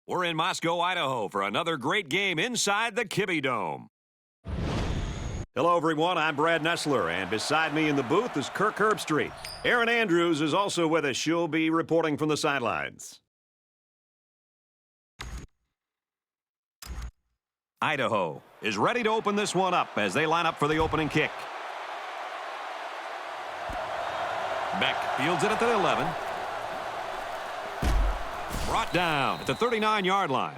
We're in Moscow, Idaho for another great game inside the Kibbe Dome. Hello, everyone. I'm Brad Nessler, and beside me in the booth is Kirk Herbstreit. Erin Andrews is also with us. She'll be reporting from the sidelines. Idaho is ready to open this one up as they line up for the opening kick. Beck fields it at the 11. Brought down at the 39-yard line.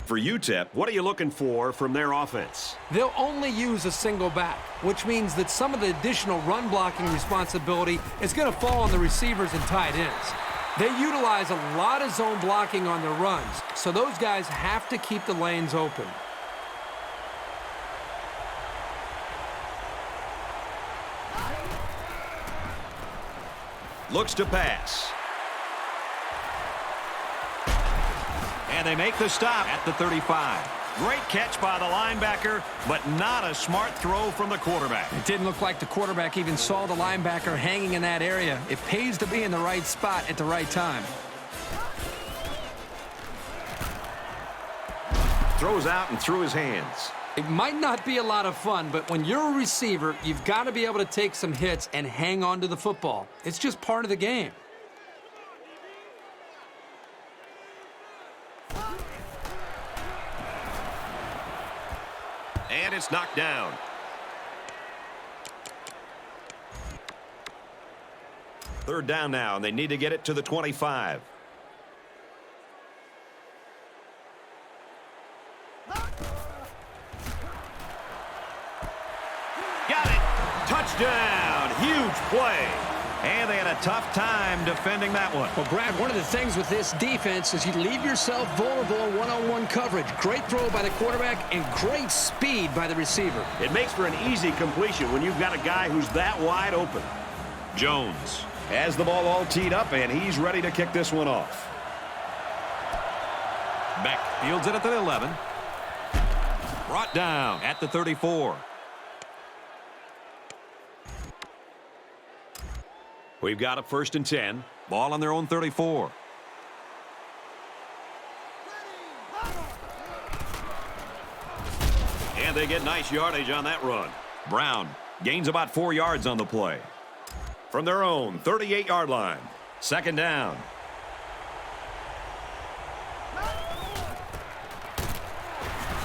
For UTEP, what are you looking for from their offense? They'll only use a single back, which means that some of the additional run blocking responsibility is going to fall on the receivers and tight ends. They utilize a lot of zone blocking on their runs, so those guys have to keep the lanes open. Looks to pass. And they make the stop at the 35. Great catch by the linebacker, but not a smart throw from the quarterback. It didn't look like the quarterback even saw the linebacker hanging in that area. It pays to be in the right spot at the right time. Throws out and through his hands. It might not be a lot of fun, but when you're a receiver, you've got to be able to take some hits and hang on to the football. It's just part of the game. And it's knocked down. Third down now, and they need to get it to the 25. Got it. Touchdown. Huge play. And they had a tough time defending that one. Well, Brad, one of the things with this defense is you leave yourself vulnerable in one-on-one coverage. Great throw by the quarterback and great speed by the receiver. It makes for an easy completion when you've got a guy who's that wide open. Jones has the ball all teed up, and he's ready to kick this one off. Beck fields it at the 11. Brought down at the 34. We've got a 1st and 10. Ball on their own 34. And they get nice yardage on that run. Brown gains about 4 yards on the play. From their own 38-yard line. 2nd down.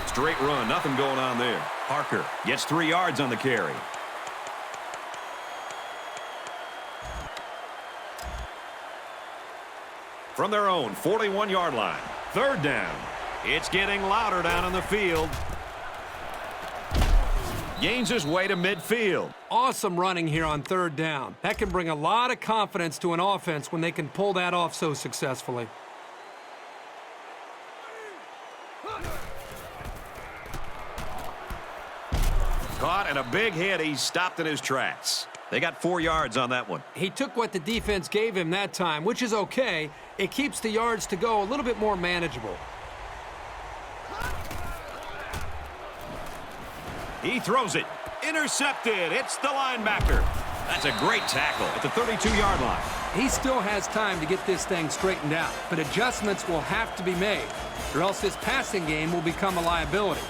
Straight run, nothing going on there. Parker gets 3 yards on the carry. From their own 41-yard line. 3rd down. It's getting louder down on the field. Gains his way to midfield. Awesome running here on 3rd down. That can bring a lot of confidence to an offense when they can pull that off so successfully. Caught and a big hit. He's stopped in his tracks. They got 4 yards on that one. He took what the defense gave him that time, which is okay. It keeps the yards to go a little bit more manageable. He throws it. Intercepted. It's the linebacker. That's a great tackle at the 32-yard line. He still has time to get this thing straightened out, but adjustments will have to be made, or else this passing game will become a liability.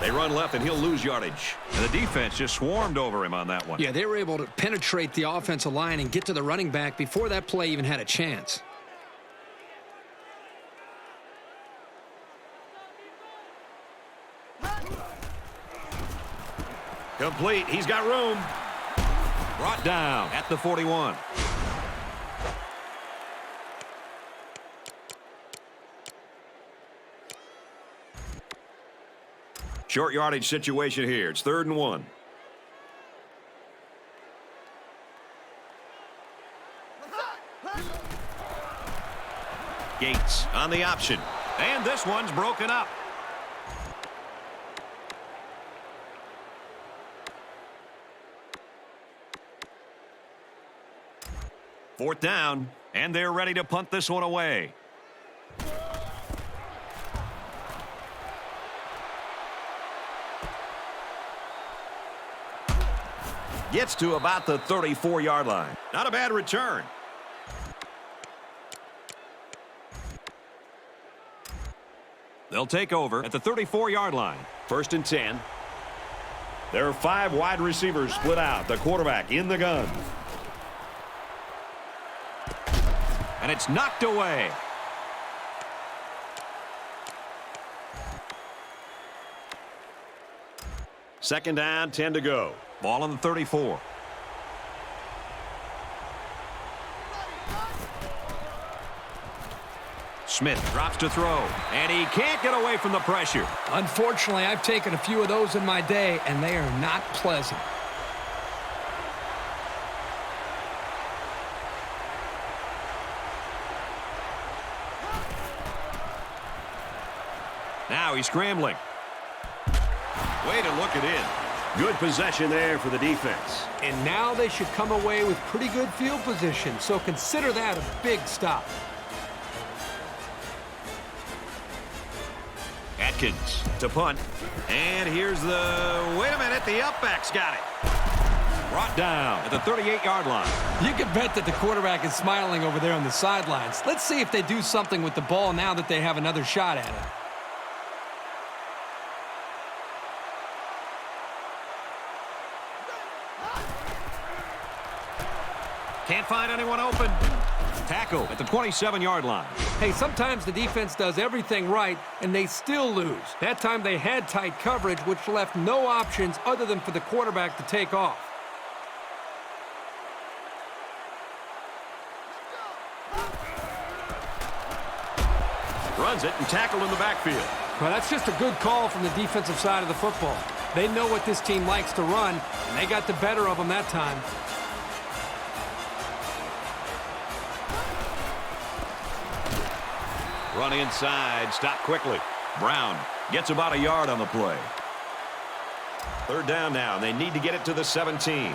They run left, and he'll lose yardage. And the defense just swarmed over him on that one. Yeah, they were able to penetrate the offensive line and get to the running back before that play even had a chance. Complete. He's got room. Brought down at the 41. Short yardage situation here. It's 3rd and 1. Gates on the option. And this one's broken up. Fourth down, and they're ready to punt this one away. Gets to about the 34-yard line. Not a bad return. They'll take over at the 34-yard line. 1st and 10. There are 5 wide receivers split out. The quarterback in the gun. And it's knocked away. Second down, 10 to go. Ball on the 34. Smith drops to throw, and he can't get away from the pressure. Unfortunately, I've taken a few of those in my day, and they are not pleasant. Now he's scrambling. Way to look it in. Good possession there for the defense. And now they should come away with pretty good field position, so consider that a big stop. Atkins to punt. And here's the... Wait a minute, the upback's got it. Brought down at the 38-yard line. You can bet that the quarterback is smiling over there on the sidelines. Let's see if they do something with the ball now that they have another shot at it. Can't find anyone open. Tackle at the 27-yard line. Hey, sometimes the defense does everything right, and they still lose. That time they had tight coverage, which left no options other than for the quarterback to take off. Runs it and tackled in the backfield. Well, that's just a good call from the defensive side of the football. They know what this team likes to run, and they got the better of them that time. Running inside, stopped quickly. Brown gets about a yard on the play. 3rd down now, and they need to get it to the 17.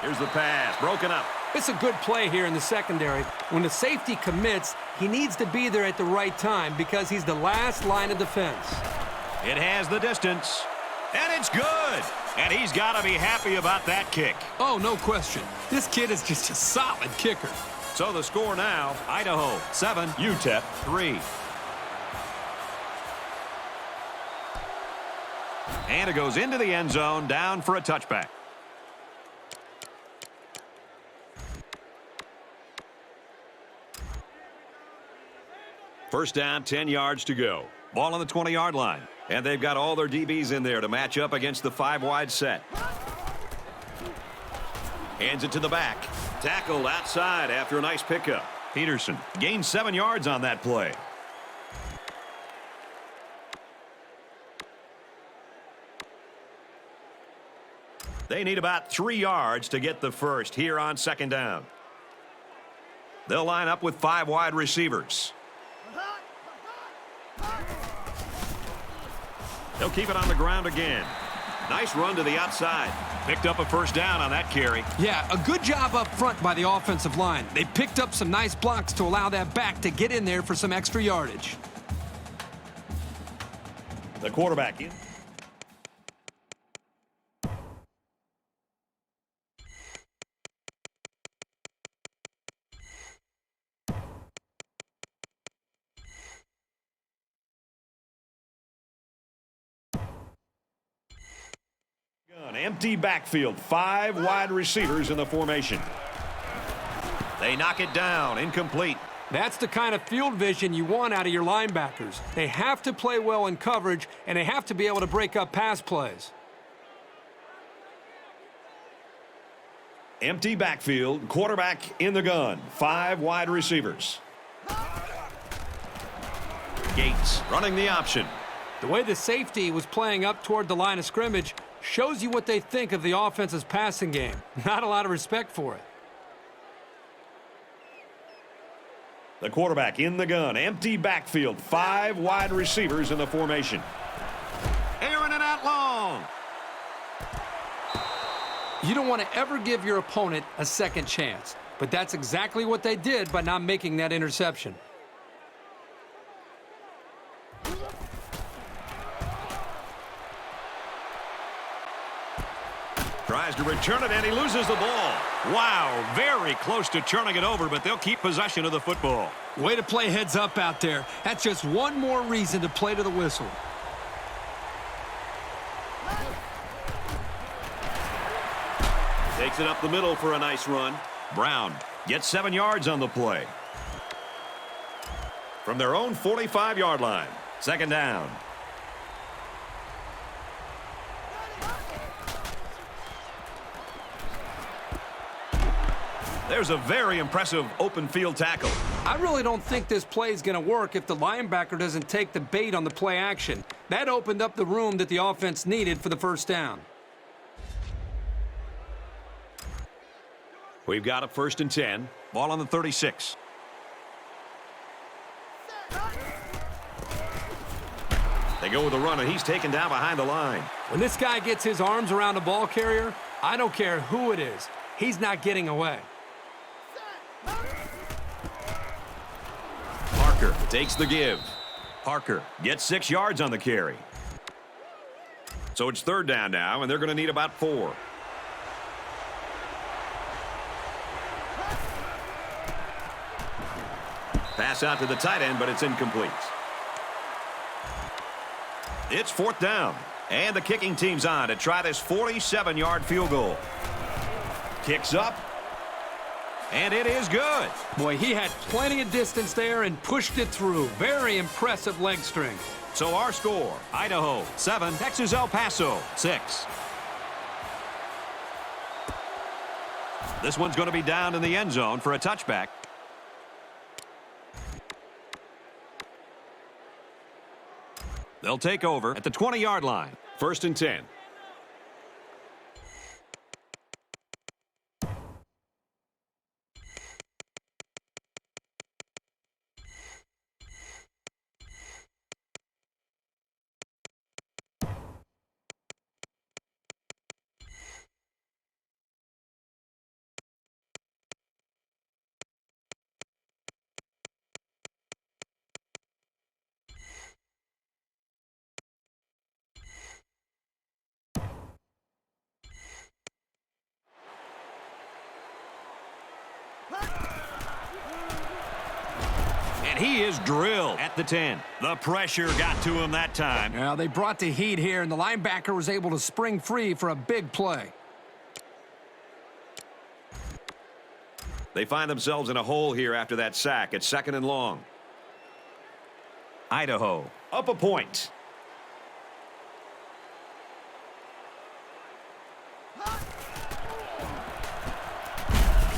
Here's the pass, broken up. It's a good play here in the secondary. When the safety commits, he needs to be there at the right time because he's the last line of defense. It has the distance, and it's good. And he's got to be happy about that kick. Oh, no question. This kid is just a solid kicker. So the score now, Idaho 7, UTEP 3. And it goes into the end zone, down for a touchback. First down, 10 yards to go. Ball on the 20-yard line. And they've got all their DBs in there to match up against the 5-wide set. Hands it to the back. Tackled outside after a nice pickup. Peterson gained 7 yards on that play. They need about 3 yards to get the first here on 2nd down. They'll line up with 5 wide receivers. They'll keep it on the ground again. Nice run to the outside. Picked up a first down on that carry. Yeah, a good job up front by the offensive line. They picked up some nice blocks to allow that back to get in there for some extra yardage. The quarterback in. Empty backfield, 5 wide receivers in the formation. They knock it down, incomplete. That's the kind of field vision you want out of your linebackers. They have to play well in coverage, and they have to be able to break up pass plays. Empty backfield, quarterback in the gun, 5 wide receivers. Gates running the option. The way the safety was playing up toward the line of scrimmage shows you what they think of the offense's passing game. Not a lot of respect for it. The quarterback in the gun. Empty backfield. 5 wide receivers in the formation. Aaron it out long. You don't want to ever give your opponent a second chance. But that's exactly what they did by not making that interception. Tries to return it, and he loses the ball. Wow, very close to turning it over, but they'll keep possession of the football. Way to play heads up out there. That's just one more reason to play to the whistle. Takes it up the middle for a nice run. Brown gets 7 yards on the play. From their own 45-yard line. Second down. There's a very impressive open field tackle. I really don't think this play is going to work if the linebacker doesn't take the bait on the play action. That opened up the room that the offense needed for the first down. We've got a 1st and 10. Ball on the 36. They go with a run, and he's taken down behind the line. When this guy gets his arms around a ball carrier, I don't care who it is. He's not getting away. Parker takes the give. Parker gets 6 yards on the carry. So it's 3rd down now, and they're going to need about 4. Pass out to the tight end, but it's incomplete. It's 4th down, and the kicking team's on to try this 47-yard field goal. Kicks up, and it is good. Boy, he had plenty of distance there and pushed it through. Very impressive leg strength. So our score, Idaho 7, Texas El Paso 6. This one's going to be down in the end zone for a touchback. They'll take over at the 20-yard line. 1st and 10. And he is drilled at the 10. The pressure got to him that time. Now, they brought the heat here, and the linebacker was able to spring free for a big play. They find themselves in a hole here after that sack. It's 2nd and long. Idaho up a point.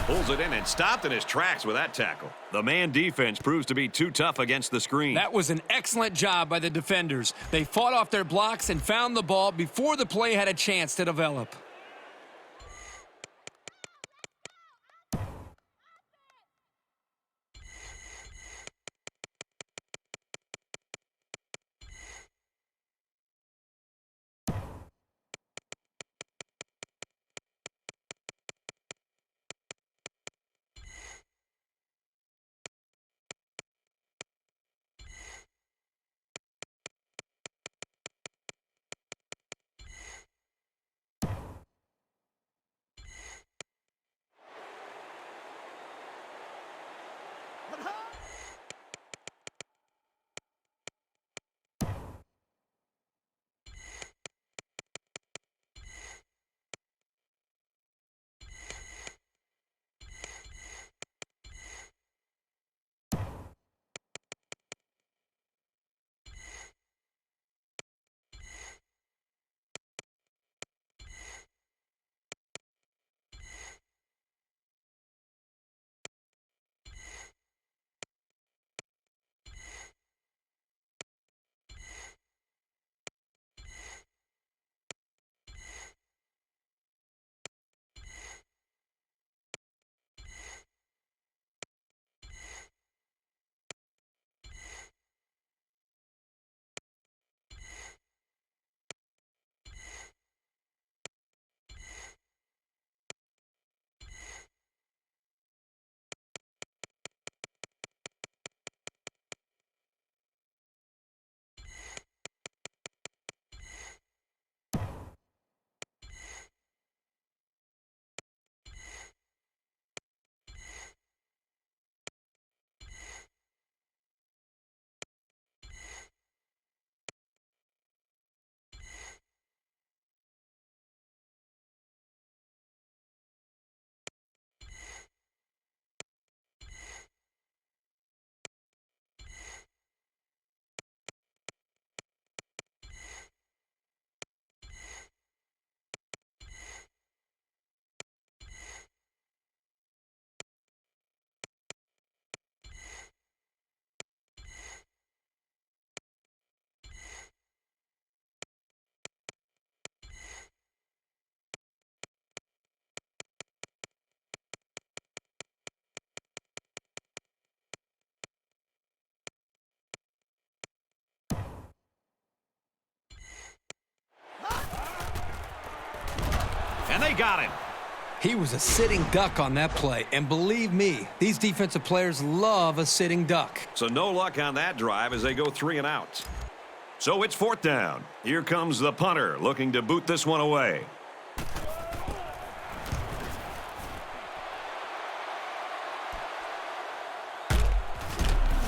Pulls it in and stopped in his tracks with that tackle. The man defense proves to be too tough against the screen. That was an excellent job by the defenders. They fought off their blocks and found the ball before the play had a chance to develop. And they got him. He was a sitting duck on that play, and believe me, these defensive players love a sitting duck. So no luck on that drive as they go 3 and out. So it's 4th down. Here comes the punter looking to boot this one away.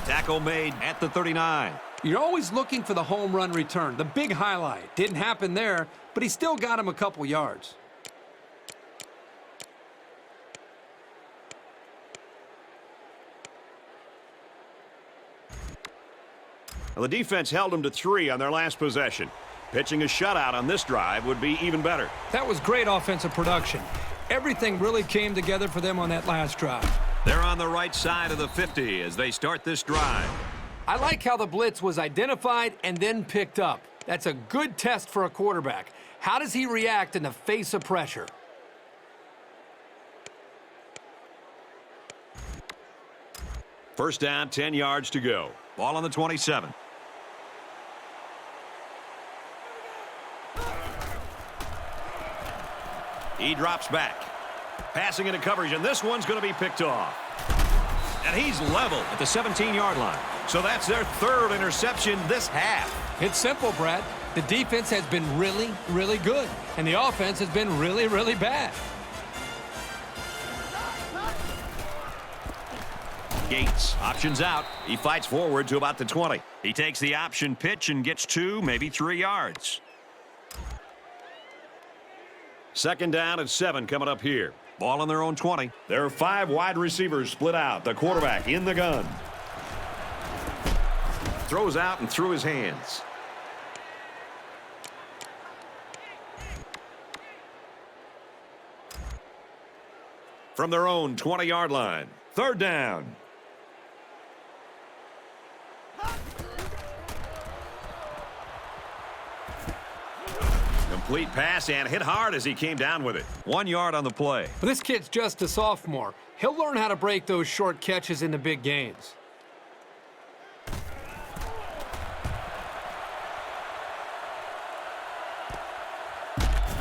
Tackle made at the 39. You're always looking for the home run return, the big highlight. Didn't happen there, but he still got him a couple yards. Well, the defense held them to 3 on their last possession. Pitching a shutout on this drive would be even better. That was great offensive production. Everything really came together for them on that last drive. They're on the right side of the 50 as they start this drive. I like how the blitz was identified and then picked up. That's a good test for a quarterback. How does he react in the face of pressure? First down, 10 yards to go. Ball on the 27. He drops back. Passing into coverage, and this one's going to be picked off. And he's level at the 17-yard line. So that's their 3rd interception this half. It's simple, Brad. The defense has been really, really good, and the offense has been really, really bad. Gates options out. He fights forward to about the 20. He takes the option pitch and gets 2, maybe 3 yards. 2nd down and 7 coming up here. Ball on their own 20. There are 5 wide receivers split out. The quarterback in the gun. Throws out and through his hands. From their own 20-yard line. 3rd down. Complete pass and hit hard as he came down with it. 1 yard on the play. But this kid's just a sophomore. He'll learn how to break those short catches into big gains.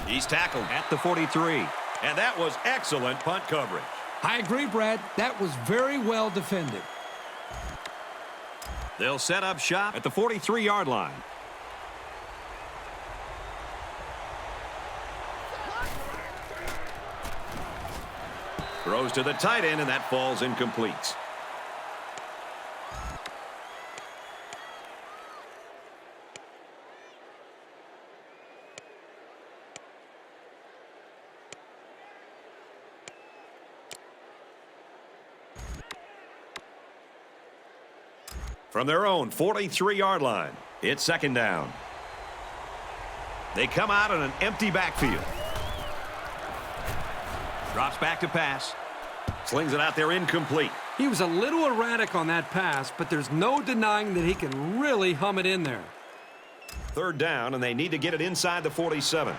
He's tackled at the 43. And that was excellent punt coverage. I agree, Brad. That was very well defended. They'll set up shop at the 43-yard line. Throws to the tight end, and that falls incomplete. From their own 43-yard line, it's 2nd down. They come out in an empty backfield. Drops back to pass. Slings it out there incomplete. He was a little erratic on that pass, but there's no denying that he can really hum it in there. 3rd down, and they need to get it inside the 47.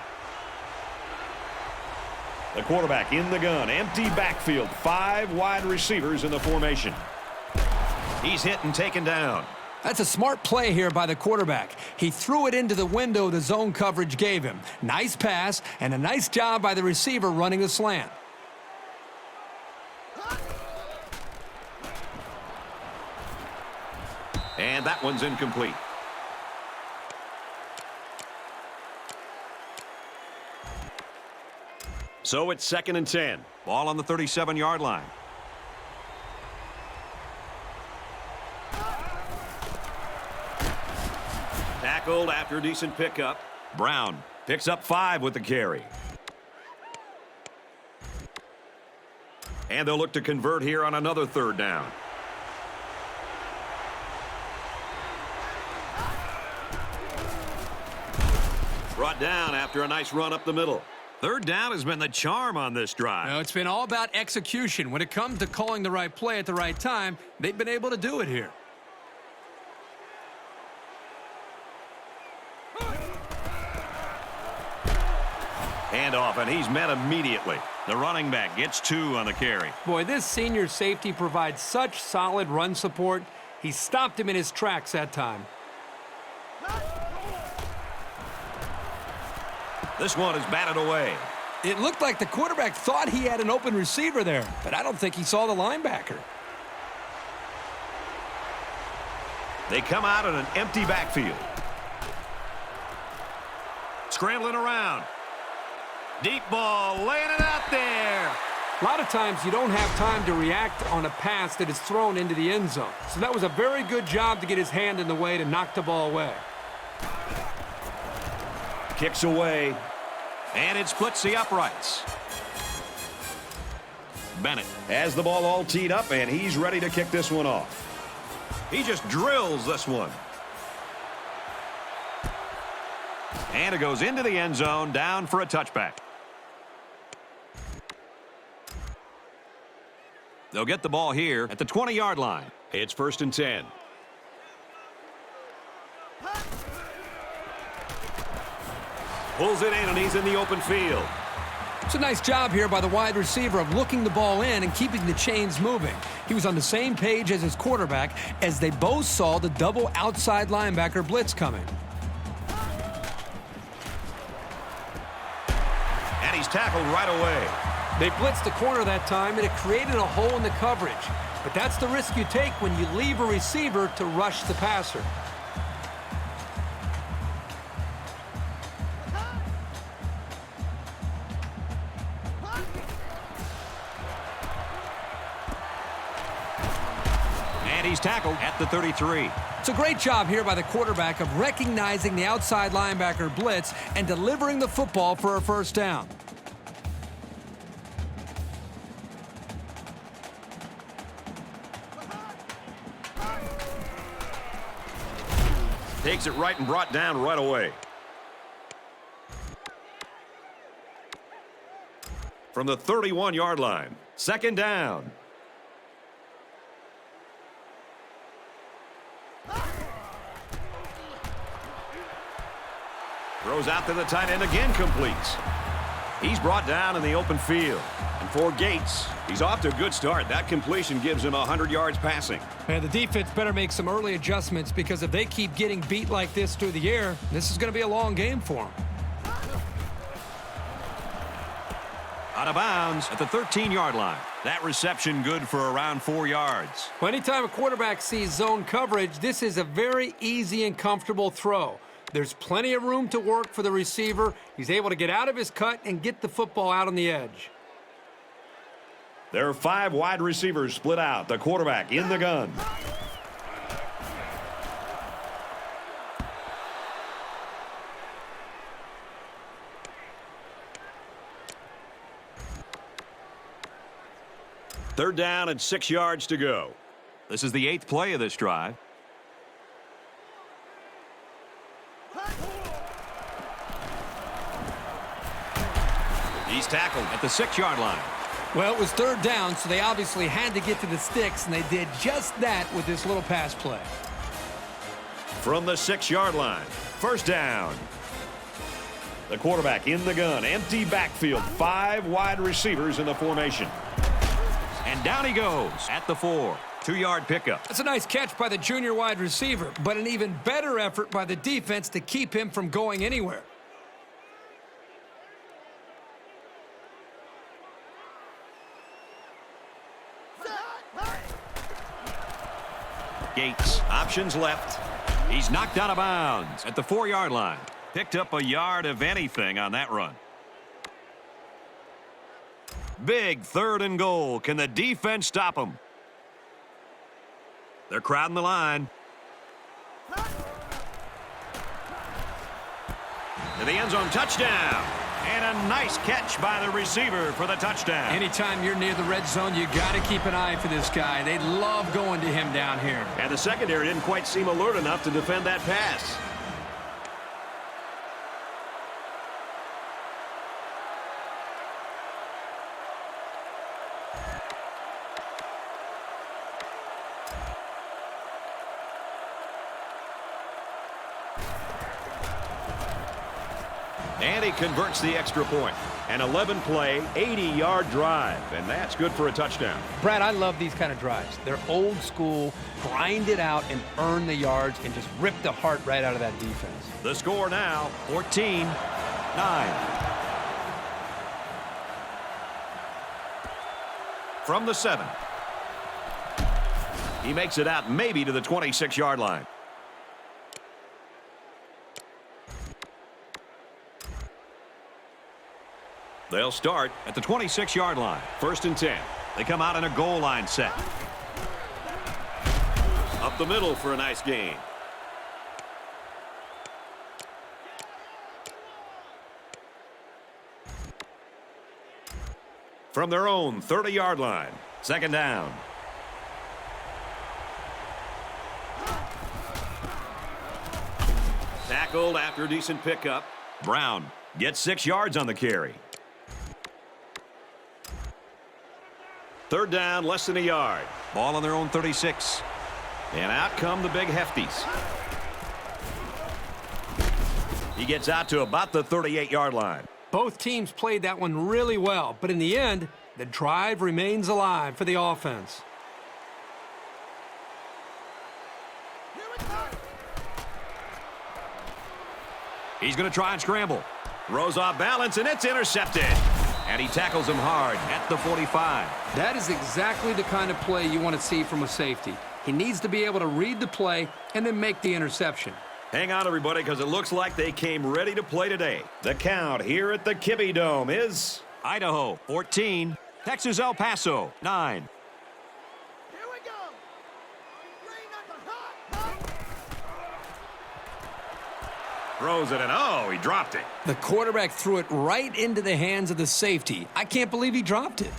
The quarterback in the gun. Empty backfield. 5 wide receivers in the formation. He's hit and taken down. That's a smart play here by the quarterback. He threw it into the window the zone coverage gave him. Nice pass, and a nice job by the receiver running the slant. And that one's incomplete. So it's 2nd and 10. Ball on the 37-yard line. Tackled after a decent pickup. Brown picks up 5 with the carry. And they'll look to convert here on another 3rd down. Brought down after a nice run up the middle. 3rd down has been the charm on this drive. No, it's been all about execution. When it comes to calling the right play at the right time, they've been able to do it here. Handoff, and he's met immediately. The running back gets 2 on the carry. Boy, this senior safety provides such solid run support. He stopped him in his tracks that time. This one is batted away. It looked like the quarterback thought he had an open receiver there, but I don't think he saw the linebacker. They come out in an empty backfield. Scrambling around. Deep ball, laying it out there. A lot of times you don't have time to react on a pass that is thrown into the end zone. So that was a very good job to get his hand in the way to knock the ball away. Kicks away. And it splits the uprights. Bennett has the ball all teed up, and he's ready to kick this one off. He just drills this one. And it goes into the end zone, down for a touchback. They'll get the ball here at the 20-yard line. It's 1st and 10. Pulls it in, and he's in the open field. It's a nice job here by the wide receiver of looking the ball in and keeping the chains moving. He was on the same page as his quarterback as they both saw the double outside linebacker blitz coming. And he's tackled right away. They blitzed the corner that time, and it created a hole in the coverage. But that's the risk you take when you leave a receiver to rush the passer. And he's tackled at the 33. It's a great job here by the quarterback of recognizing the outside linebacker blitz and delivering the football for a first down. Takes it right and brought down right away. From the 31-yard line, 2nd down. Throws out to the tight end again, completes. He's brought down in the open field. And for Gates, he's off to a good start. That completion gives him 100 yards passing. And the defense better make some early adjustments, because if they keep getting beat like this through the air, this is going to be a long game for them. Out of bounds at the 13-yard line. That reception good for around 4 yards. Well, anytime a quarterback sees zone coverage, this is a very easy and comfortable throw. There's plenty of room to work for the receiver. He's able to get out of his cut and get the football out on the edge. There are 5 wide receivers split out. The quarterback in the gun. Third down and 6 yards to go. This is the 8th play of this drive. He's tackled at the 6-yard line. Well, it was 3rd down, so they obviously had to get to the sticks, and they did just that with this little pass play. From the 6-yard line, 1st down. The quarterback in the gun, empty backfield, 5 wide receivers in the formation. And down he goes at the 4. 2-yard pickup. That's a nice catch by the junior wide receiver, but an even better effort by the defense to keep him from going anywhere. Gates, options left. He's knocked out of bounds at the 4-yard line. Picked up a yard of anything on that run. Big 3rd and goal. Can the defense stop him? They're crowding the line. To the end zone, touchdown. And a nice catch by the receiver for the touchdown. Anytime you're near the red zone, you got to keep an eye for this guy. They love going to him down here. And the secondary didn't quite seem alert enough to defend that pass. And he converts the extra point. An 11-play, 80-yard drive, and that's good for a touchdown. Brad, I love these kind of drives. They're old school, grind it out and earn the yards and just rip the heart right out of that defense. The score now, 14-9. From the 7. He makes it out maybe to the 26-yard line. They'll start at the 26-yard line. 1st and 10. They come out in a goal line set. Up the middle for a nice gain. From their own 30-yard line. 2nd down. Tackled after a decent pickup. Brown gets 6 yards on the carry. 3rd down, less than a yard. Ball on their own 36. And out come the big hefties. He gets out to about the 38-yard line. Both teams played that one really well, but in the end, the drive remains alive for the offense. He's going to try and scramble. Throws off balance, and it's intercepted. And he tackles him hard at the 45. That is exactly the kind of play you want to see from a safety. He needs to be able to read the play and then make the interception. Hang on, everybody, because it looks like they came ready to play today. The count here at the Kibbie Dome is Idaho 14, Texas El Paso 9. Here we go. Throws it, and oh, he dropped it. The quarterback threw it right into the hands of the safety. I can't believe he dropped it.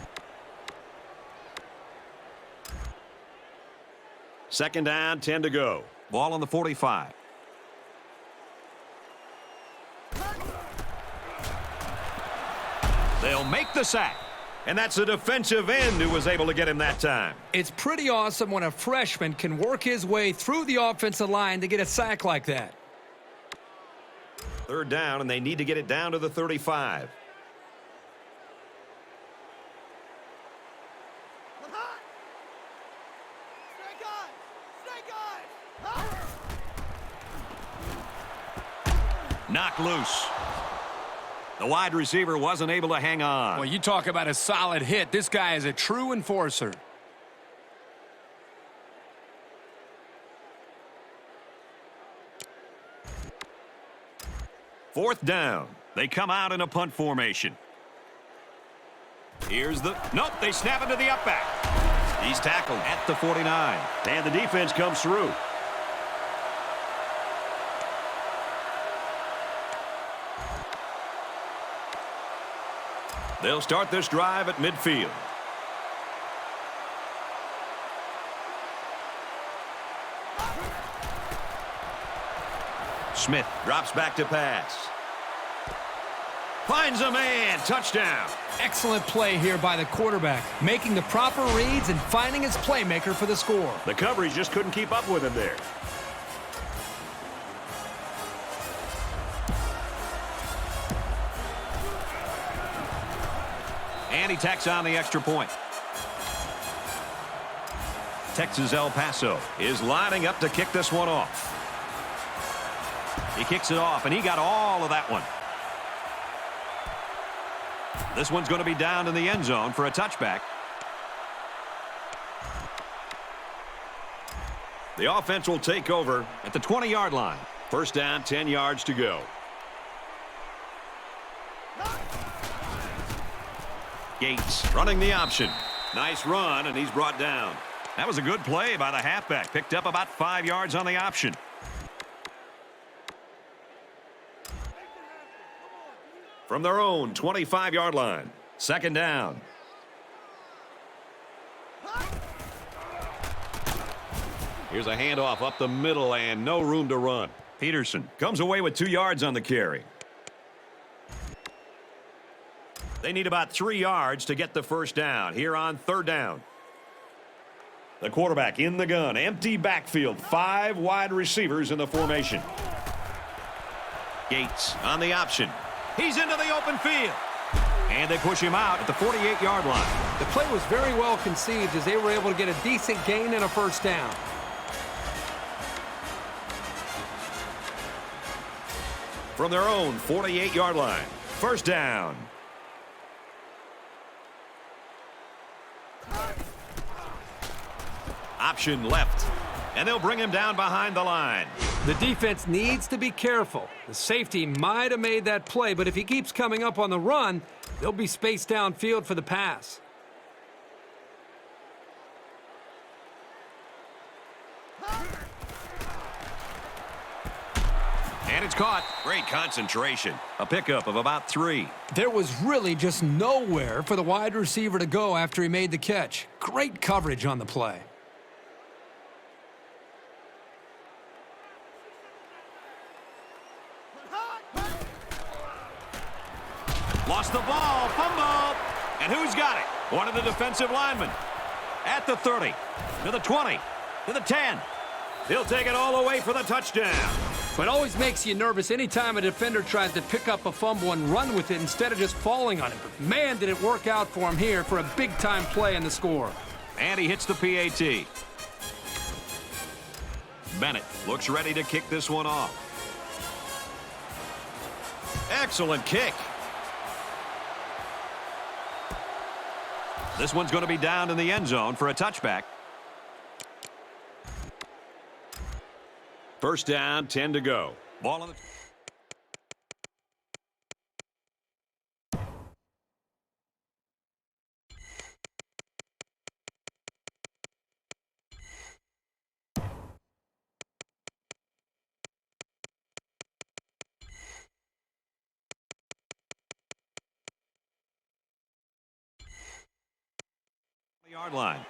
2nd down, 10 to go. Ball on the 45. They'll make the sack. And that's a defensive end who was able to get him that time. It's pretty awesome when a freshman can work his way through the offensive line to get a sack like that. 3rd down, and they need to get it down to the 35. Knocked loose. The wide receiver wasn't able to hang on. Well, you talk about a solid hit. This guy is a true enforcer. Fourth down. They come out in a punt formation. Here's the... Nope, they snap into the up back. He's tackled at the 49. And the defense comes through. They'll start this drive at midfield. Smith drops back to pass. Finds a man. Touchdown. Excellent play here by the quarterback, making the proper reads and finding his playmaker for the score. The coverage just couldn't keep up with him there. And he tacks on the extra point. Texas El Paso is lining up to kick this one off. He kicks it off, and he got all of that one. This one's going to be down in the end zone for a touchback. The offense will take over at the 20-yard line. First down, 10 yards to go. Gates running the option. Nice run, and he's brought down. That was a good play by the halfback. Picked up about 5 yards on the option. From their own 25-yard line. Second down. Here's a handoff up the middle and no room to run. Peterson comes away with 2 yards on the carry. They need about 3 yards to get the first down here on third down. The quarterback in the gun. Empty backfield. 5 wide receivers in the formation. Gates on the option. He's into the open field. And they push him out at the 48-yard line. The play was very well conceived as they were able to get a decent gain and a first down. From their own 48-yard line. First down. Option left. And they'll bring him down behind the line. The defense needs to be careful. The safety might have made that play, but if he keeps coming up on the run, they'll be spaced downfield for the pass. And it's caught. Great concentration. A pickup of about 3. There was really just nowhere for the wide receiver to go after he made the catch. Great coverage on the play. Lost the ball. Fumble. And who's got it? One of the defensive linemen. At the 30. To the 20. To the 10. He'll take it all the way for the touchdown. It always makes you nervous anytime a defender tries to pick up a fumble and run with it instead of just falling on it. But man, did it work out for him here for a big-time play in the score. And he hits the PAT. Bennett looks ready to kick this one off. Excellent kick. This one's going to be down in the end zone for a touchback. First down, 10 to go. Ball on the... yard line.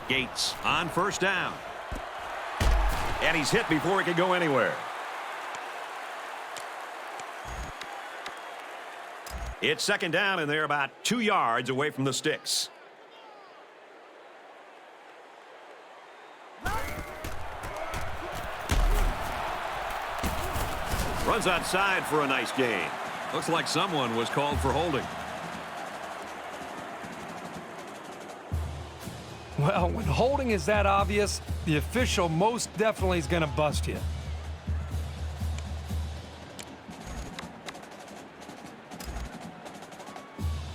Gates on first down. And he's hit before he could go anywhere. It's second down, and they're about 2 yards away from the sticks. Runs outside for a nice gain. Looks like someone was called for holding. Well, when holding is that obvious, the official most definitely is going to bust you.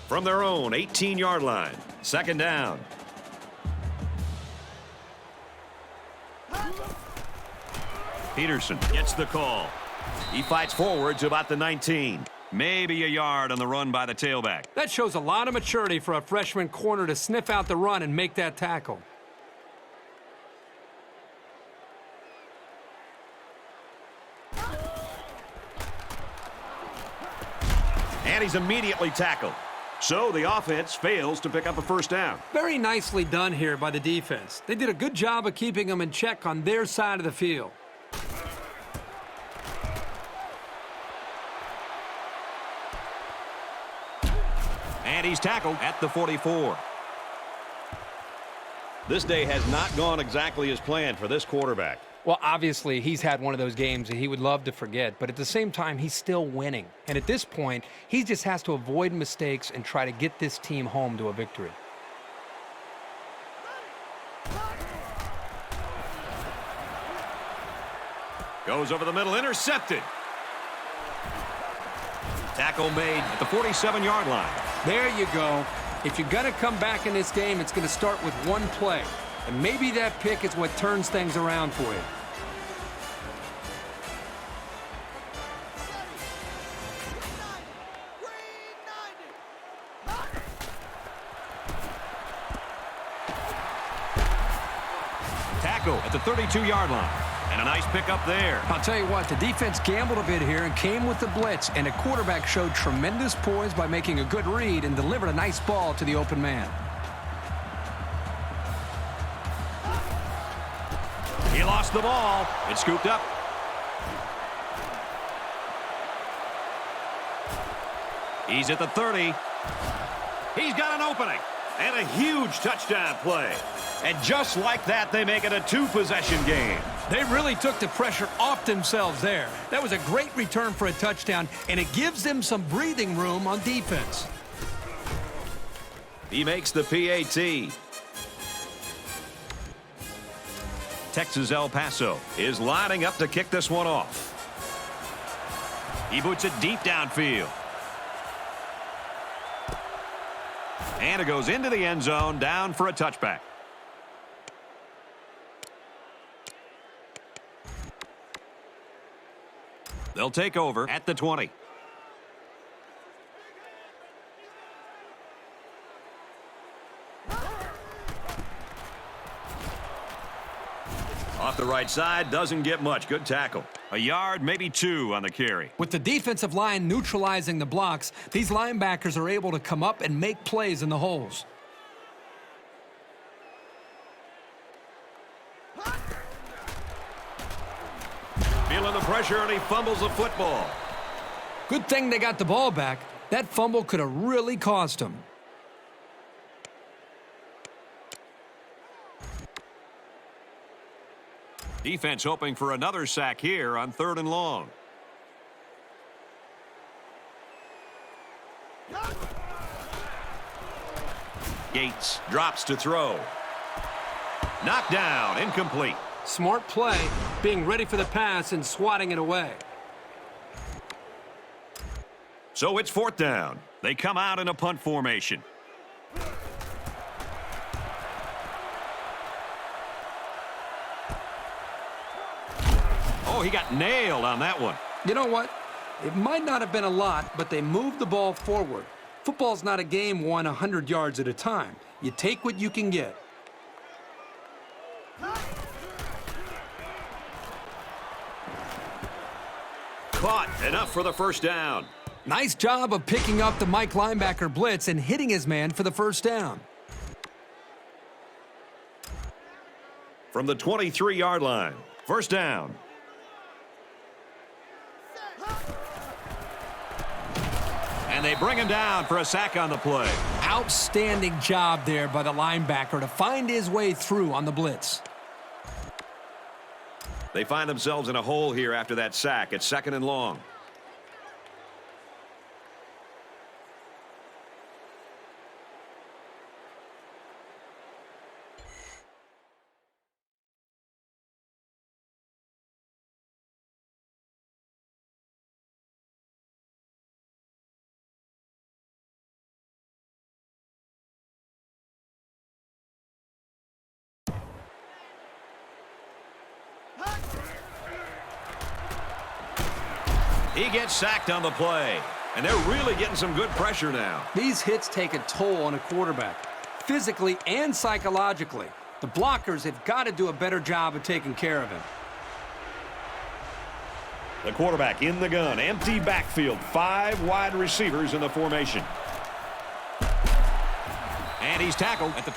From their own 18-yard line, second down. Peterson gets the call. He fights forward to about the 19. Maybe a yard on the run by the tailback. That shows a lot of maturity for a freshman corner to sniff out the run and make that tackle. And he's immediately tackled. So the offense fails to pick up a first down. Very nicely done here by the defense. They did a good job of keeping them in check on their side of the field. And he's tackled at the 44. This day has not gone exactly as planned for this quarterback. Well, obviously, he's had one of those games that he would love to forget, but at the same time, he's still winning. And at this point, he just has to avoid mistakes and try to get this team home to a victory. Goes over the middle, intercepted. Tackle made at the 47-yard line. There you go. If you're going to come back in this game, it's going to start with one play. And maybe that pick is what turns things around for you. Tackle at the 32-yard line. And a nice pickup there. I'll tell you what, the defense gambled a bit here and came with the blitz, and the quarterback showed tremendous poise by making a good read and delivered a nice ball to the open man. He lost the ball. It's scooped up. He's at the 30. He's got an opening. And a huge touchdown play. And just like that, they make it a 2-possession game. They really took the pressure off themselves there. That was a great return for a touchdown, and it gives them some breathing room on defense. He makes the PAT. Texas El Paso is lining up to kick this one off. He boots it deep downfield. And it goes into the end zone, down for a touchback. They'll take over at the 20. Off the right side, doesn't get much. Good tackle. A yard, maybe 2 on the carry. With the defensive line neutralizing the blocks, these linebackers are able to come up and make plays in the holes. Feeling the pressure, and he fumbles the football. Good thing they got the ball back. That fumble could have really cost them. Defense hoping for another sack here on 3rd and long. Gates drops to throw. Knocked down, incomplete. Smart play, being ready for the pass and swatting it away. So it's 4th down. They come out in a punt formation. Oh, he got nailed on that one. You know what? It might not have been a lot, but they moved the ball forward. Football's not a game won 100 yards at a time. You take what you can get. Caught, enough for the 1st down. Nice job of picking up the Mike linebacker blitz and hitting his man for the 1st down. From the 23-yard line, 1st down. And they bring him down for a sack on the play. Outstanding job there by the linebacker to find his way through on the blitz. They find themselves in a hole here after that sack. It's 2nd and long. He gets sacked on the play, and they're really getting some good pressure now. These hits take a toll on a quarterback, physically and psychologically. The blockers have got to do a better job of taking care of him. The quarterback in the gun, empty backfield, 5 wide receivers in the formation. And he's tackled at the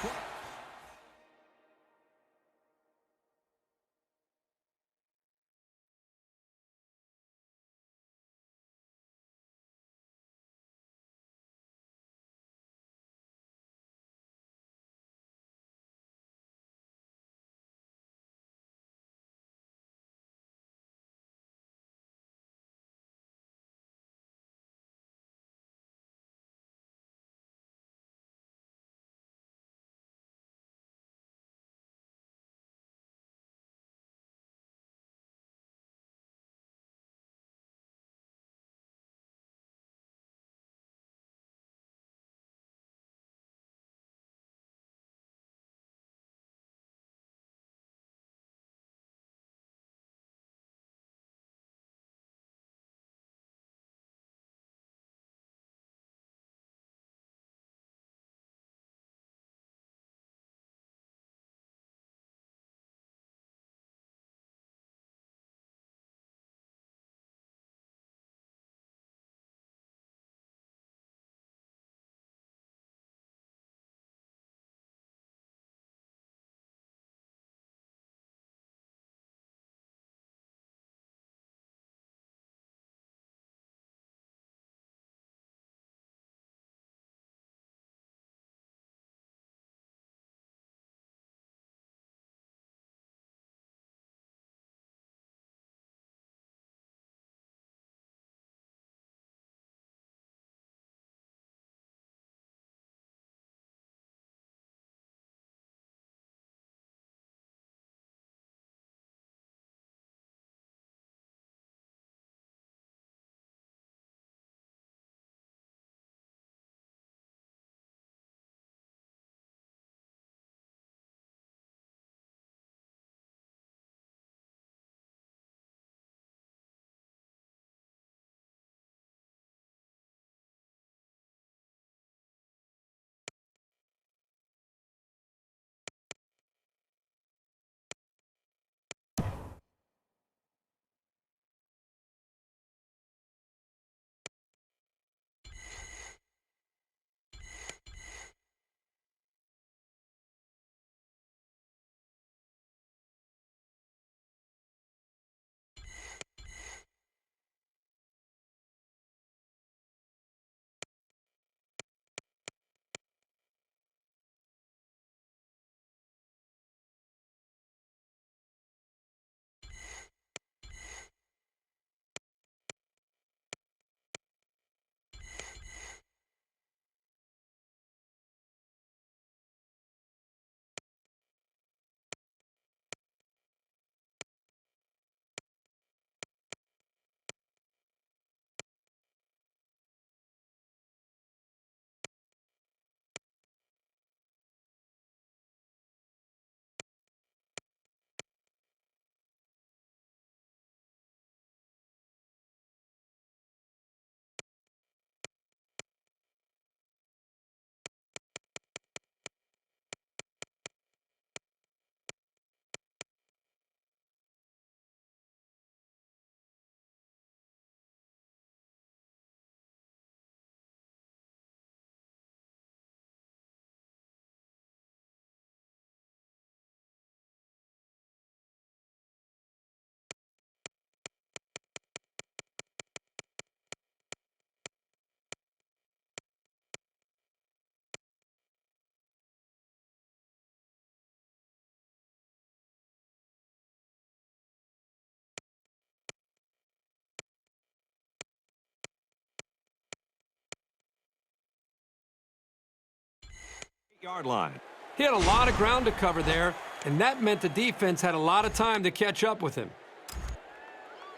Yard line. He had a lot of ground to cover there, and that meant the defense had a lot of time to catch up with him.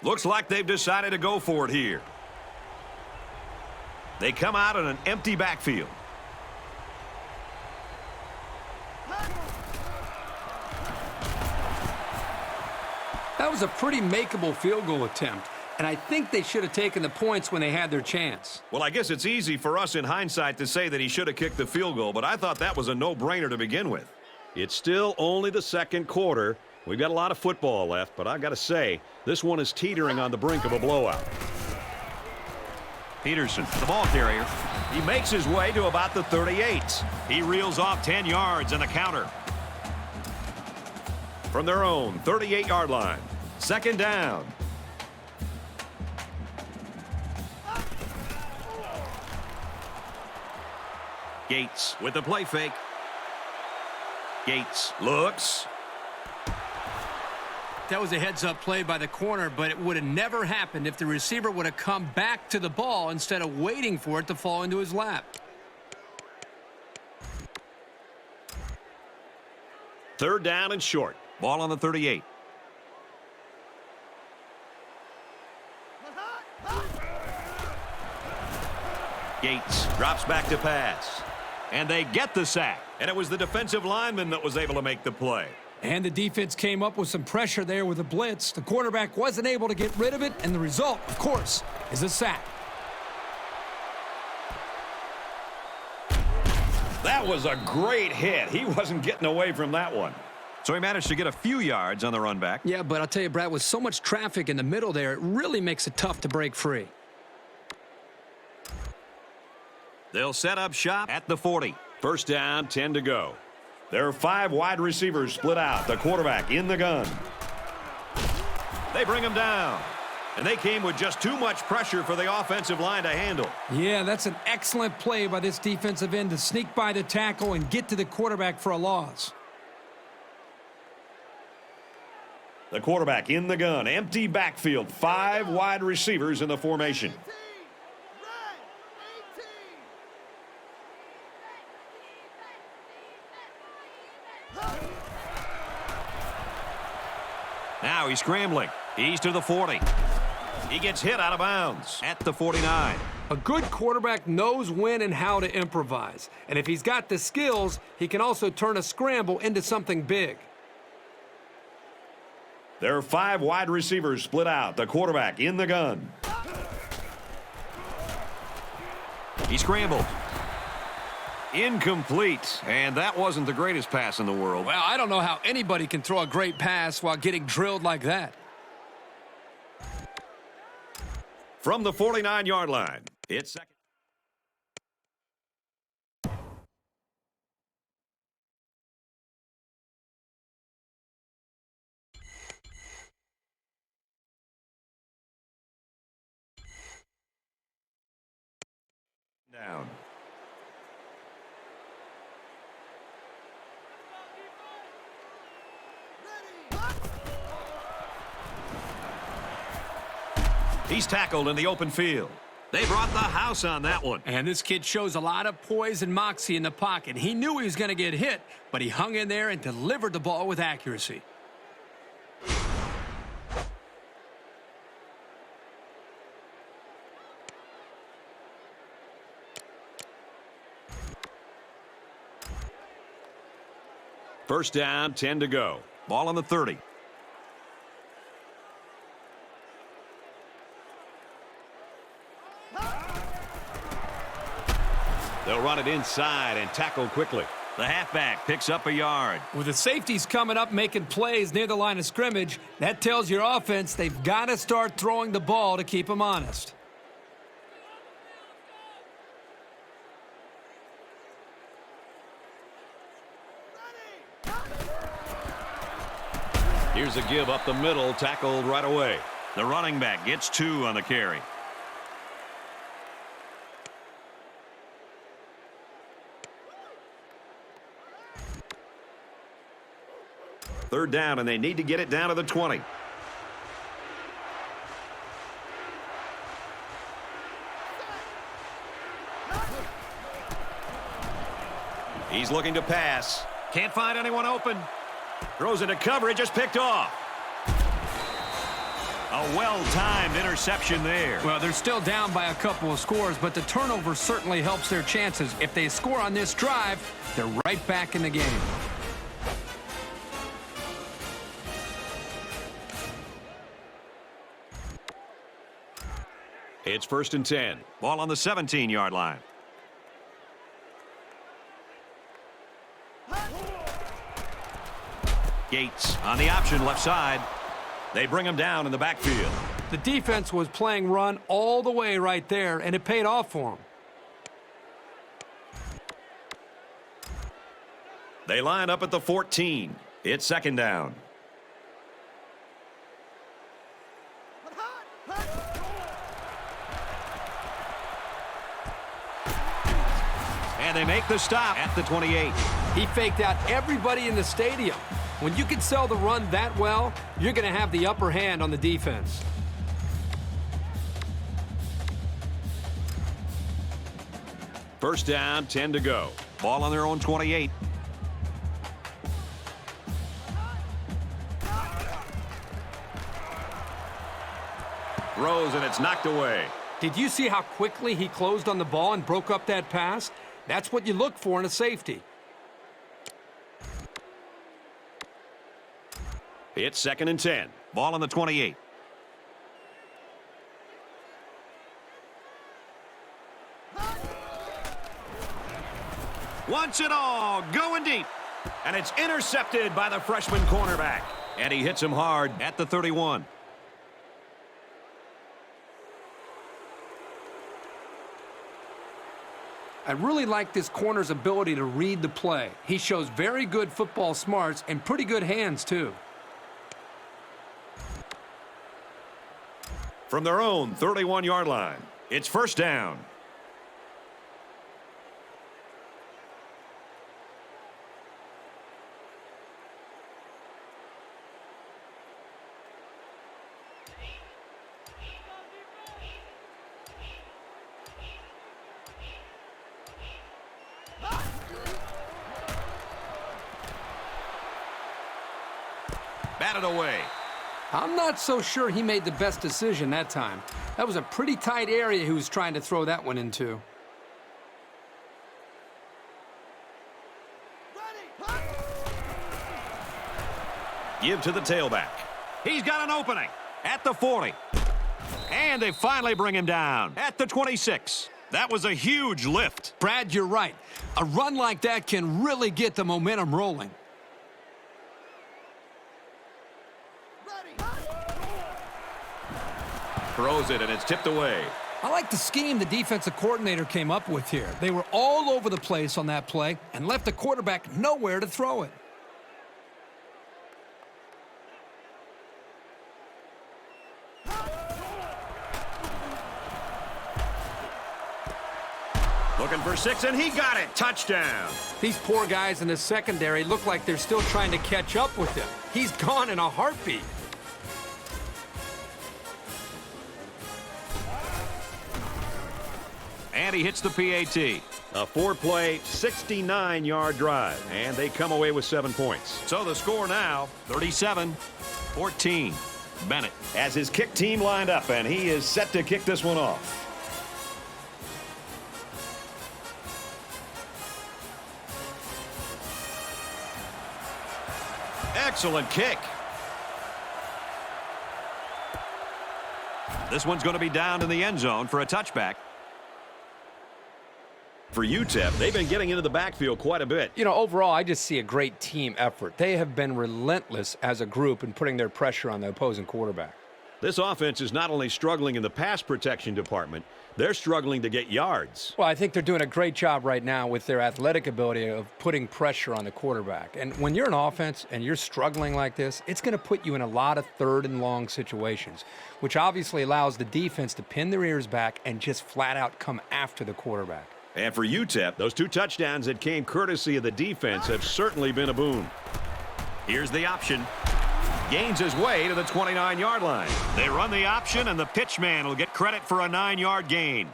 Looks like they've decided to go for it here. They come out in an empty backfield. That was a pretty makeable field goal attempt, and I think they should have taken the points when they had their chance. Well, I guess it's easy for us in hindsight to say that he should have kicked the field goal, but I thought that was a no-brainer to begin with. It's still only the second quarter. We've got a lot of football left, but I've got to say, this one is teetering on the brink of a blowout. Peterson, the ball carrier. He makes his way to about the 38. He reels off 10 yards and the counter. From their own 38-yard line. Second down. Gates with the play fake. Gates looks. That was a heads-up play by the corner, but it would have never happened if the receiver would have come back to the ball instead of waiting for it to fall into his lap. Third down and short. Ball on the 38. Gates drops back to pass. And they get the sack. And it was the defensive lineman that was able to make the play. And the defense came up with some pressure there with a blitz. The quarterback wasn't able to get rid of it, and the result, of course, is a sack. That was a great hit. He wasn't getting away from that one. So he managed to get a few yards on the run back. Yeah, but I'll tell you, Brad, with so much traffic in the middle there, it really makes it tough to break free. They'll set up shop at the 40. First down, 10 to go. There are 5 wide receivers split out. The quarterback in the gun. They bring him down. And they came with just too much pressure for the offensive line to handle. Yeah, that's an excellent play by this defensive end to sneak by the tackle and get to the quarterback for a loss. The quarterback in the gun. Empty backfield. 5 wide receivers in the formation. Now he's scrambling. He's to the 40. He gets hit out of bounds at the 49. A good quarterback knows when and how to improvise. And if he's got the skills, he can also turn a scramble into something big. There are 5 wide receivers split out. The quarterback in the gun. He scrambled. Incomplete. And that wasn't the greatest pass in the world. Well, I don't know how anybody can throw a great pass while getting drilled like that. From the 49-yard line, it's second. Down. He's tackled in the open field. They brought the house on that one. And this kid shows a lot of poise and moxie in the pocket. He knew he was going to get hit, but he hung in there and delivered the ball with accuracy. First down, 10 to go. Ball on the 30. They'll run it inside and tackle quickly. The halfback picks up a yard. With the safeties coming up making plays near the line of scrimmage, that tells your offense they've got to start throwing the ball to keep them honest. Here's a give up the middle, tackled right away. The running back gets 2 on the carry. Third down, and they need to get it down to the 20. He's looking to pass. Can't find anyone open. Throws into coverage, just picked off. A well-timed interception there. Well, they're still down by a couple of scores, but the turnover certainly helps their chances. If they score on this drive, they're right back in the game. It's 1st and 10. Ball on the 17-yard line. Gates on the option left side. They bring him down in the backfield. The defense was playing run all the way right there, and it paid off for them. They line up at the 14. It's 2nd down. And they make the stop at the 28. He faked out everybody in the stadium. When you can sell the run that well, you're going to have the upper hand on the defense. First down, 10 to go. Ball on their own 28. Throws, and it's knocked away. Did you see how quickly he closed on the ball and broke up that pass? That's what you look for in a safety. It's 2nd and 10. Ball on the 28. Wants it all, going deep. And it's intercepted by the freshman cornerback. And he hits him hard at the 31. I really like this corner's ability to read the play. He shows very good football smarts and pretty good hands, too. From their own 31-yard line, it's 1st down. Batted away. I'm not so sure he made the best decision that time. That was a pretty tight area he was trying to throw that one into. Give to the tailback. He's got an opening at the 40. And they finally bring him down at the 26. That was a huge lift. Brad, you're right. A run like that can really get the momentum rolling. Throws it, and it's tipped away. I like the scheme the defensive coordinator came up with here. They were all over the place on that play and left the quarterback nowhere to throw it. Looking for 6, and he got it. Touchdown. These poor guys in the secondary look like they're still trying to catch up with him. He's gone in a heartbeat. And he hits the PAT. A 4-play, 69-yard drive. And they come away with 7 points. So the score now, 37-14. Bennett has his kick team lined up, and he is set to kick this one off. Excellent kick. This one's going to be down in the end zone for a touchback. For UTEP, they've been getting into the backfield quite a bit. You know, overall, I just see a great team effort. They have been relentless as a group in putting their pressure on the opposing quarterback. This offense is not only struggling in the pass protection department, they're struggling to get yards. Well, I think they're doing a great job right now with their athletic ability of putting pressure on the quarterback. And when you're an offense and you're struggling like this, it's going to put you in a lot of 3rd and long situations, which obviously allows the defense to pin their ears back and just flat out come after the quarterback. And for UTEP, those 2 touchdowns that came courtesy of the defense have certainly been a boon. Here's the option. Gains his way to the 29-yard line. They run the option, and the pitch man will get credit for a 9-yard gain.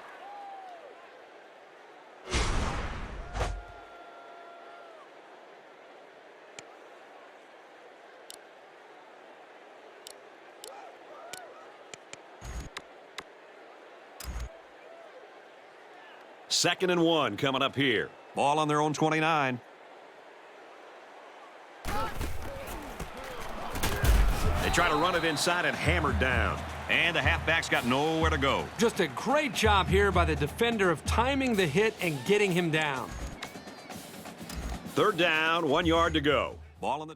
2nd and 1 coming up here. Ball on their own 29. They try to run it inside and hammered down. And the halfback's got nowhere to go. Just a great job here by the defender of timing the hit and getting him down. 3rd down, 1 yard to go. Ball on the...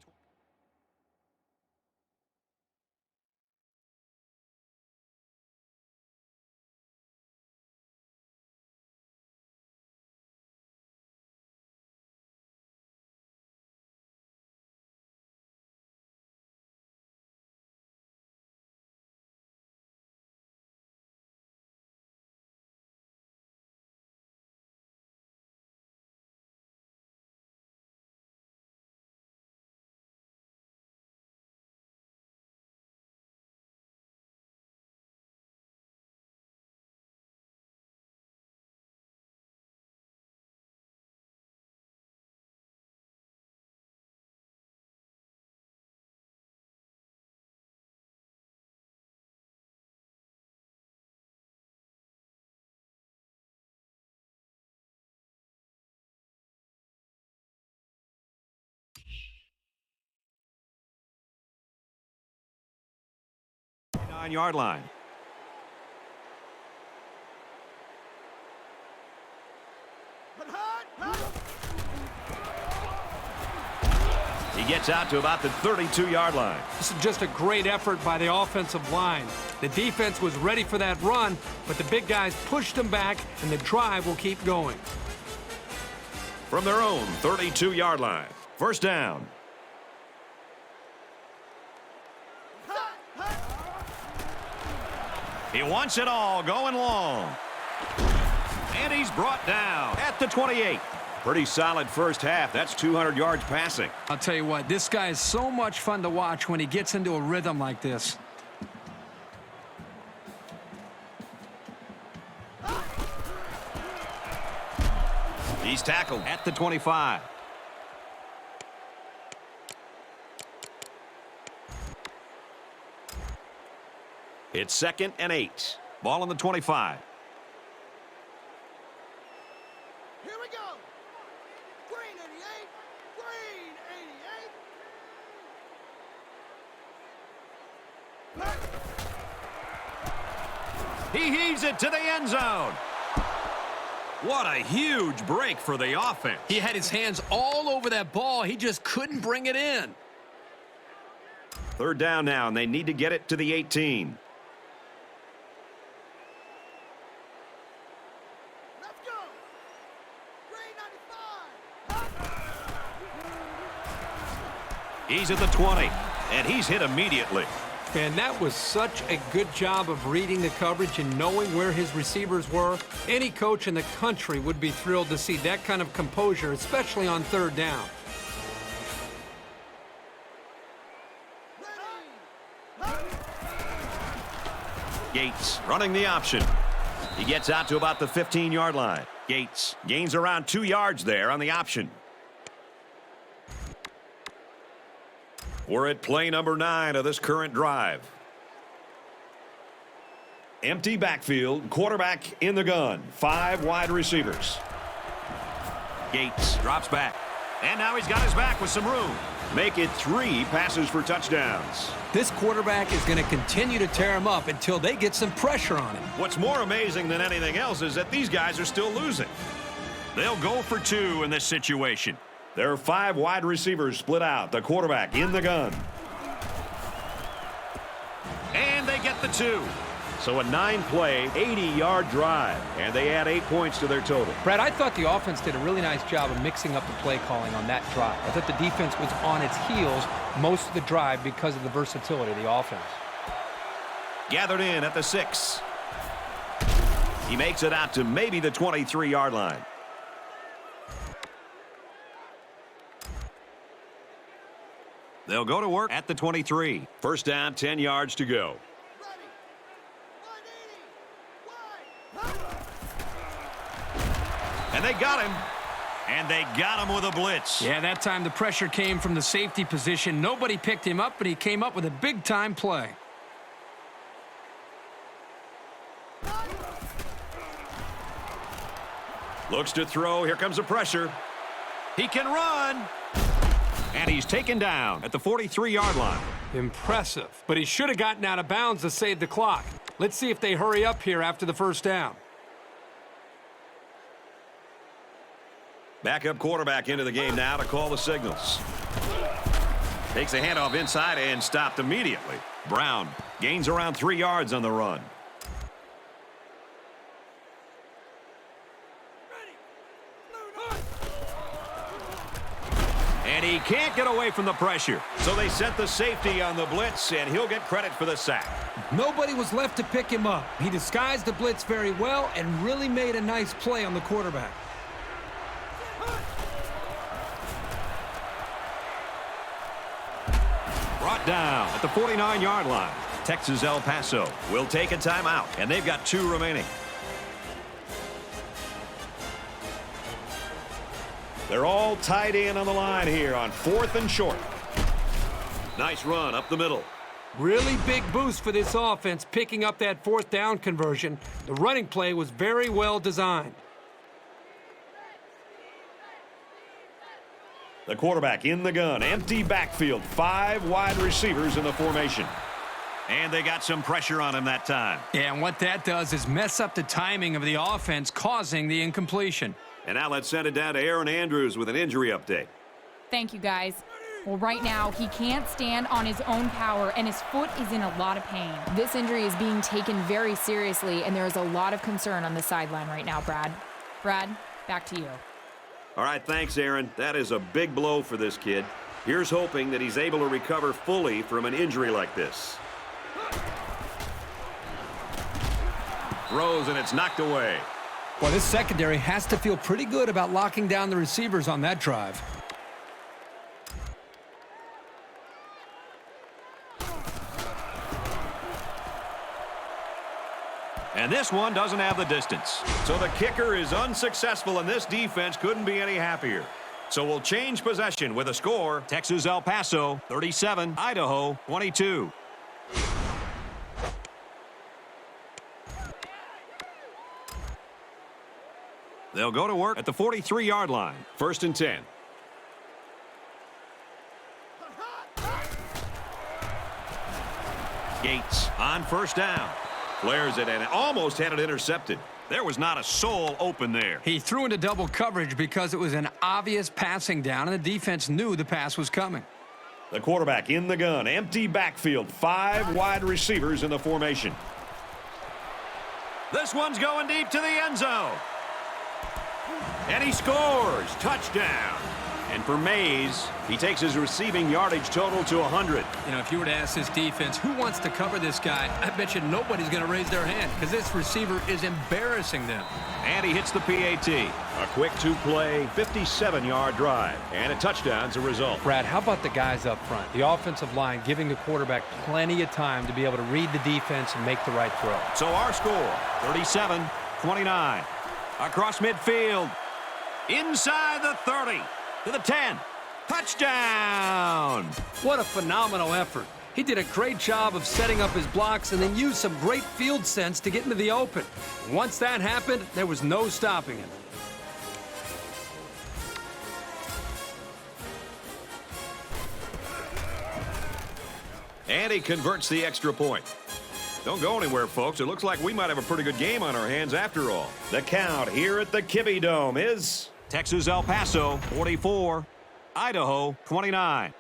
Yard line. He gets out to about the 32-yard line. This is just a great effort by the offensive line. The defense was ready for that run, but the big guys pushed them back, and the drive will keep going. From their own 32-yard line. 1st down. He wants it all going long. And he's brought down at the 28. Pretty solid first half. That's 200 yards passing. I'll tell you what, this guy is so much fun to watch when he gets into a rhythm like this. He's tackled at the 25. It's 2nd and 8. Ball on the 25. Here we go. Green 88. Green 88. He heaves it to the end zone. What a huge break for the offense. He had his hands all over that ball. He just couldn't bring it in. 3rd down now, and they need to get it to the 18. Let's go. Green 95. He's at the 20, and he's hit immediately. And that was such a good job of reading the coverage and knowing where his receivers were. Any coach in the country would be thrilled to see that kind of composure, especially on 3rd down. Gates running the option. He gets out to about the 15-yard line. Gates gains around 2 yards there on the option. We're at play number 9 of this current drive. Empty backfield, quarterback in the gun, 5 wide receivers. Gates drops back, and now he's got his back with some room. Make it 3 passes for touchdowns. This quarterback is going to continue to tear him up until they get some pressure on him. What's more amazing than anything else is that these guys are still losing. They'll go for 2 in this situation. There are 5 wide receivers split out. The quarterback in the gun. And they get the 2. So a 9-play, 80-yard drive. And they add 8 points to their total. Brad, I thought the offense did a really nice job of mixing up the play calling on that drive. I thought the defense was on its heels most of the drive because of the versatility of the offense. Gathered in at the 6. He makes it out to maybe the 23-yard line. They'll go to work at the 23. 1st down, 10 yards to go. Ready. 180. And they got him. And they got him with a blitz. Yeah, that time the pressure came from the safety position. Nobody picked him up, but he came up with a big-time play. Looks to throw. Here comes the pressure. He can run. And he's taken down at the 43-yard line. Impressive, but he should have gotten out of bounds to save the clock. Let's see if they hurry up here after the first down. Backup quarterback into the game now to call the signals. Takes a handoff inside and stopped immediately. Brown gains around 3 yards on the run. And he can't get away from the pressure. So they sent the safety on the blitz, and he'll get credit for the sack. Nobody was left to pick him up. He disguised the blitz very well and really made a nice play on the quarterback. Brought down at the 49-yard line. Texas El Paso will take a timeout, and they've got 2 remaining. They're all tied in on the line here on 4th and short. Nice run up the middle. Really big boost for this offense picking up that 4th down conversion. The running play was very well designed. The quarterback in the gun. Empty backfield. 5 wide receivers in the formation. And they got some pressure on him that time. Yeah, and what that does is mess up the timing of the offense, causing the incompletion. And now let's send it down to Aaron Andrews with an injury update. Thank you, guys. Well, right now, he can't stand on his own power, and his foot is in a lot of pain. This injury is being taken very seriously, and there is a lot of concern on the sideline right now, Brad. Brad, back to you. All right, thanks, Aaron. That is a big blow for this kid. Here's hoping that he's able to recover fully from an injury like this. Throws, and it's knocked away. Well, this secondary has to feel pretty good about locking down the receivers on that drive. And this one doesn't have the distance. So the kicker is unsuccessful, and this defense couldn't be any happier. So we'll change possession with a score. Texas El Paso 37, Idaho 22. They'll go to work at the 43-yard line. 1st and 10. Gates on 1st down. Flares it and almost had it intercepted. There was not a soul open there. He threw into double coverage because it was an obvious passing down, and the defense knew the pass was coming. The quarterback in the gun. Empty backfield. 5 wide receivers in the formation. This one's going deep to the end zone. And he scores. Touchdown. And for Mays, he takes his receiving yardage total to 100. You know, if you were to ask this defense, who wants to cover this guy, I bet you nobody's going to raise their hand because this receiver is embarrassing them. And he hits the PAT. A quick 2-play, 57-yard drive. And a touchdown's a result. Brad, how about the guys up front? The offensive line giving the quarterback plenty of time to be able to read the defense and make the right throw. So our score, 37-29. Across midfield. Inside the 30. To the 10. Touchdown! What a phenomenal effort. He did a great job of setting up his blocks and then used some great field sense to get into the open. Once that happened, there was no stopping him. And he converts the extra point. Don't go anywhere, folks. It looks like we might have a pretty good game on our hands after all. The count here at the Kibbe Dome is Texas El Paso 44, Idaho 29.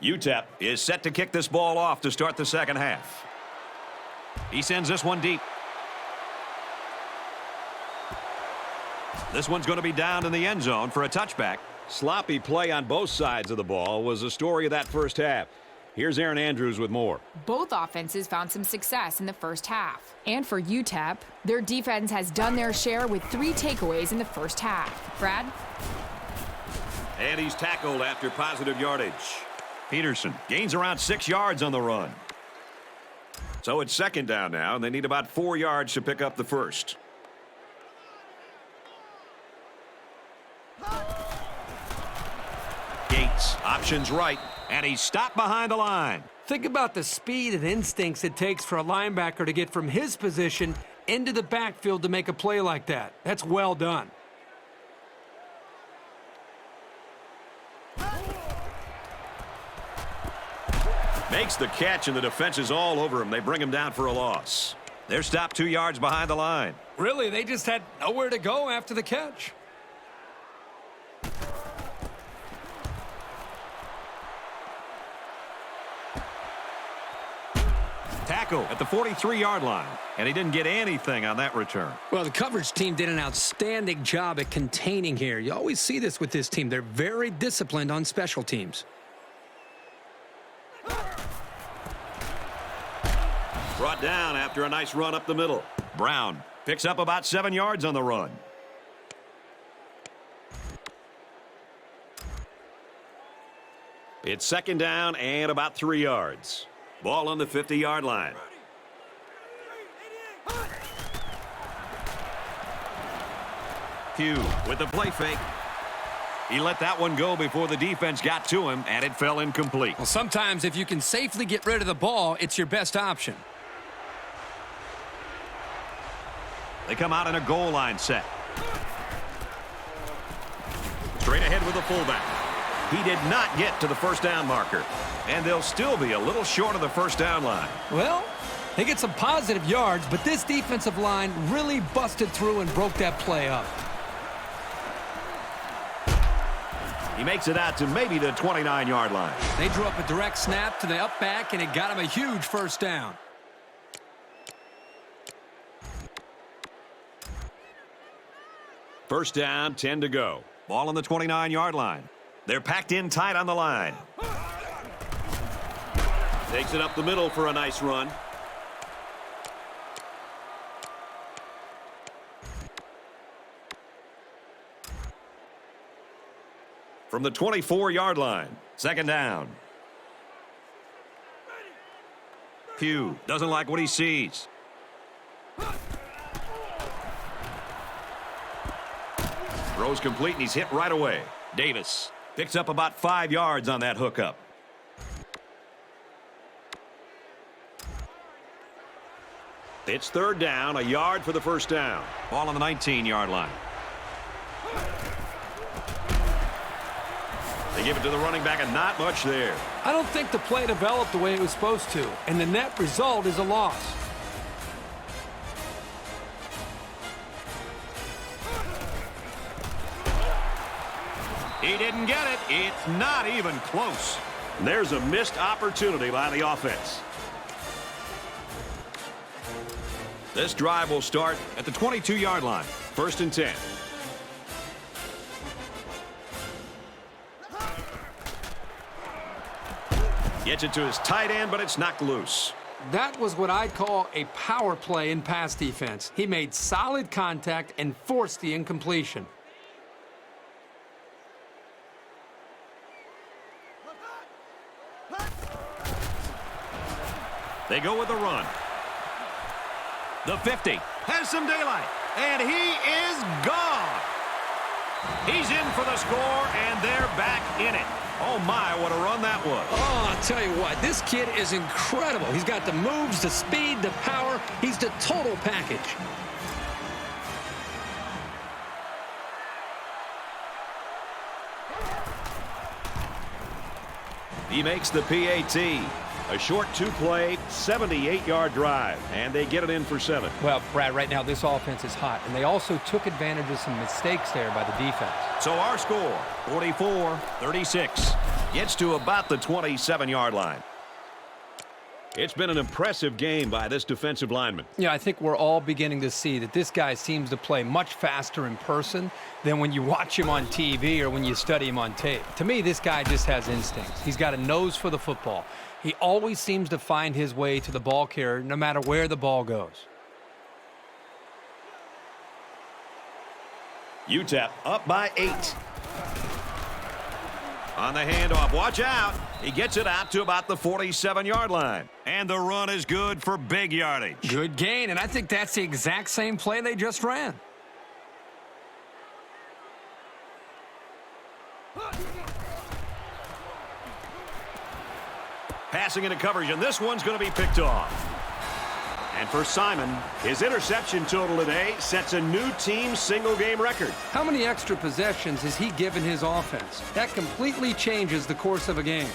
UTEP is set to kick this ball off to start the second half. He sends this one deep. This one's going to be down in the end zone for a touchback. Sloppy play on both sides of the ball was the story of that first half. Here's Aaron Andrews with more. Both offenses found some success in the first half. And for UTEP, their defense has done their share with 3 takeaways in the first half. Brad? And he's tackled after positive yardage. Peterson gains around 6 yards on the run. So it's second down now, and they need about 4 yards to pick up the first. Gates, options right, and he's stopped behind the line. Think about the speed and instincts it takes for a linebacker to get from his position into the backfield to make a play like that. That's well done. Makes the catch, and the defense is all over him. They bring him down for a loss. They're stopped 2 yards behind the line. Really, they just had nowhere to go after the catch. Tackle at the 43-yard line, and he didn't get anything on that return. Well, the coverage team did an outstanding job at containing here. You always see this with this team. They're very disciplined on special teams. Brought down after a nice run up the middle. Brown picks up about 7 yards on the run. It's second down and about 3 yards. Ball on the 50-yard line. Pugh with the play fake. He let that one go before the defense got to him, and it fell incomplete. Well, sometimes if you can safely get rid of the ball, it's your best option. They come out in a goal line set. Straight ahead with the fullback. He did not get to the first down marker, and they'll still be a little short of the first down line. Well, they get some positive yards, but this defensive line really busted through and broke that play up. He makes it out to maybe the 29-yard line. They drew up a direct snap to the up back, and it got him a huge first down. First down, 10 to go. Ball on the 29-yard line. They're packed in tight on the line. Takes it up the middle for a nice run. From the 24-yard line, second down. Pugh doesn't like what he sees. Throws complete, and he's hit right away. Davis picks up about 5 yards on that hookup. It's third down, a yard for the first down. Ball on the 19-yard line. They give it to the running back, and not much there. I don't think the play developed the way it was supposed to, and the net result is a loss. He didn't get it. It's not even close. There's a missed opportunity by the offense. This drive will start at the 22-yard line. First and 10. Gets it to his tight end, but it's knocked loose. That was what I'd call a power play in pass defense. He made solid contact and forced the incompletion. They go with the run. The 50 has some daylight, and he is gone. He's in for the score, and they're back in it. Oh, my, what a run that was. Oh, I'll tell you what, this kid is incredible. He's got the moves, the speed, the power. He's the total package. He makes the PAT. A short two-play, 78-yard drive, and they get it in for 7. Well, Brad, right now this offense is hot, and they also took advantage of some mistakes there by the defense. So our score, 44-36. Gets to about the 27-yard line. It's been an impressive game by this defensive lineman. Yeah, I think we're all beginning to see that this guy seems to play much faster in person than when you watch him on TV or when you study him on tape. To me, this guy just has instincts. He's got a nose for the football. He always seems to find his way to the ball carrier no matter where the ball goes. UTEP up by 8. On the handoff, watch out. He gets it out to about the 47-yard line. And the run is good for big yardage. Good gain, and I think that's the exact same play they just ran. Passing into coverage, and this one's going to be picked off. And for Simon, his interception total today sets a new team single-game record. How many extra possessions has he given his offense? That completely changes the course of a game.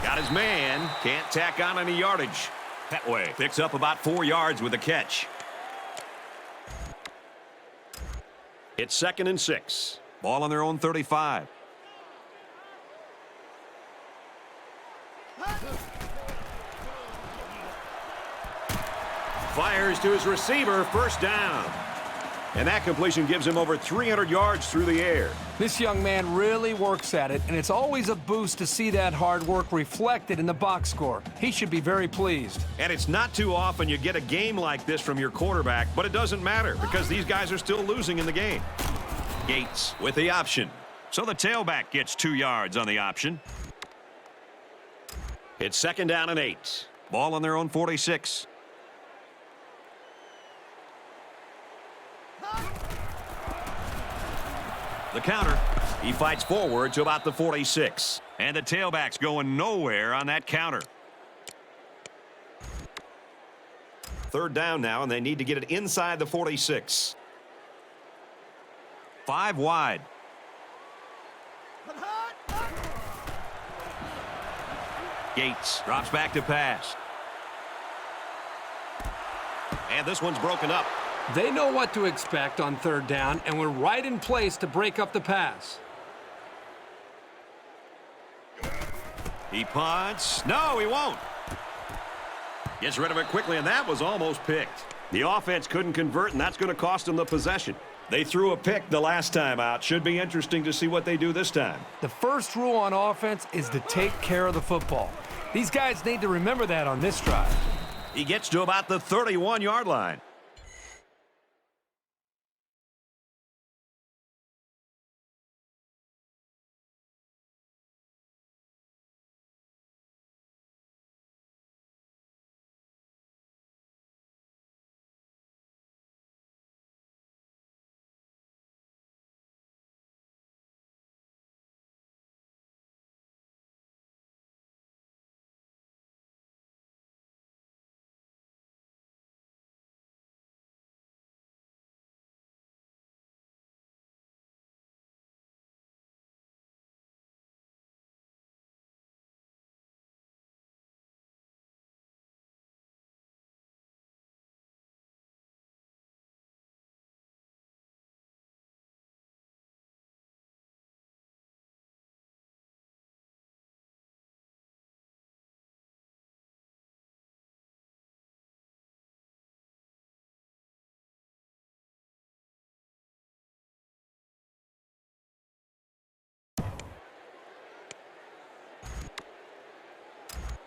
Got his man. Can't tack on any yardage. Petway picks up about 4 yards with a catch. It's 2nd and 6. Ball on their own 35. Fires to his receiver. First down. And that completion gives him over 300 yards through the air. This young man really works at it, and it's always a boost to see that hard work reflected in the box score. He should be very pleased. And it's not too often you get a game like this from your quarterback, but it doesn't matter because these guys are still losing in the game. Gates with the option. So the tailback gets 2 yards on the option. It's 2nd down and 8. Ball on their own 46. The counter. He fights forward to about the 46. And the tailback's going nowhere on that counter. 3rd down now, and they need to get it inside the 46. 5 wide. Gates drops back to pass. And this one's broken up. They know what to expect on 3rd down, and we're right in place to break up the pass. He punts. No, he won't. Gets rid of it quickly, and that was almost picked. The offense couldn't convert, and that's going to cost them the possession. They threw a pick the last time out. Should be interesting to see what they do this time. The first rule on offense is to take care of the football. These guys need to remember that on this drive. He gets to about the 31-yard line.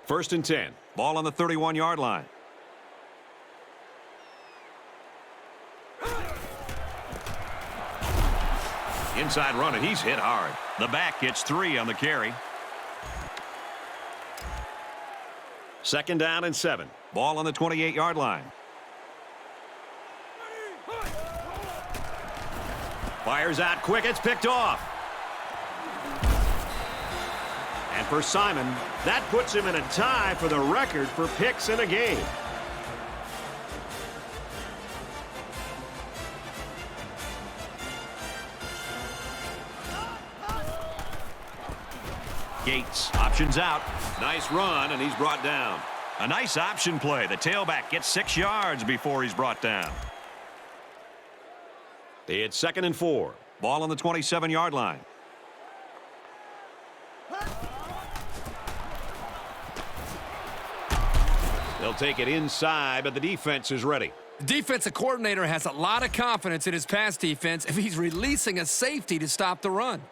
First and 10. Ball on the 31-yard line. Inside run, and he's hit hard. The back gets 3 on the carry. 2nd down and 7. Ball on the 28-yard line. Fires out quick. It's picked off. And for Simon, that puts him in a tie for the record for picks in a game. Gates options out. Nice run, and he's brought down. A nice option play. The tailback gets 6 yards before he's brought down. It's 2nd and 4. Ball on the 27-yard line. They'll take it inside, but the defense is ready. The defensive coordinator has a lot of confidence in his pass defense if he's releasing a safety to stop the run.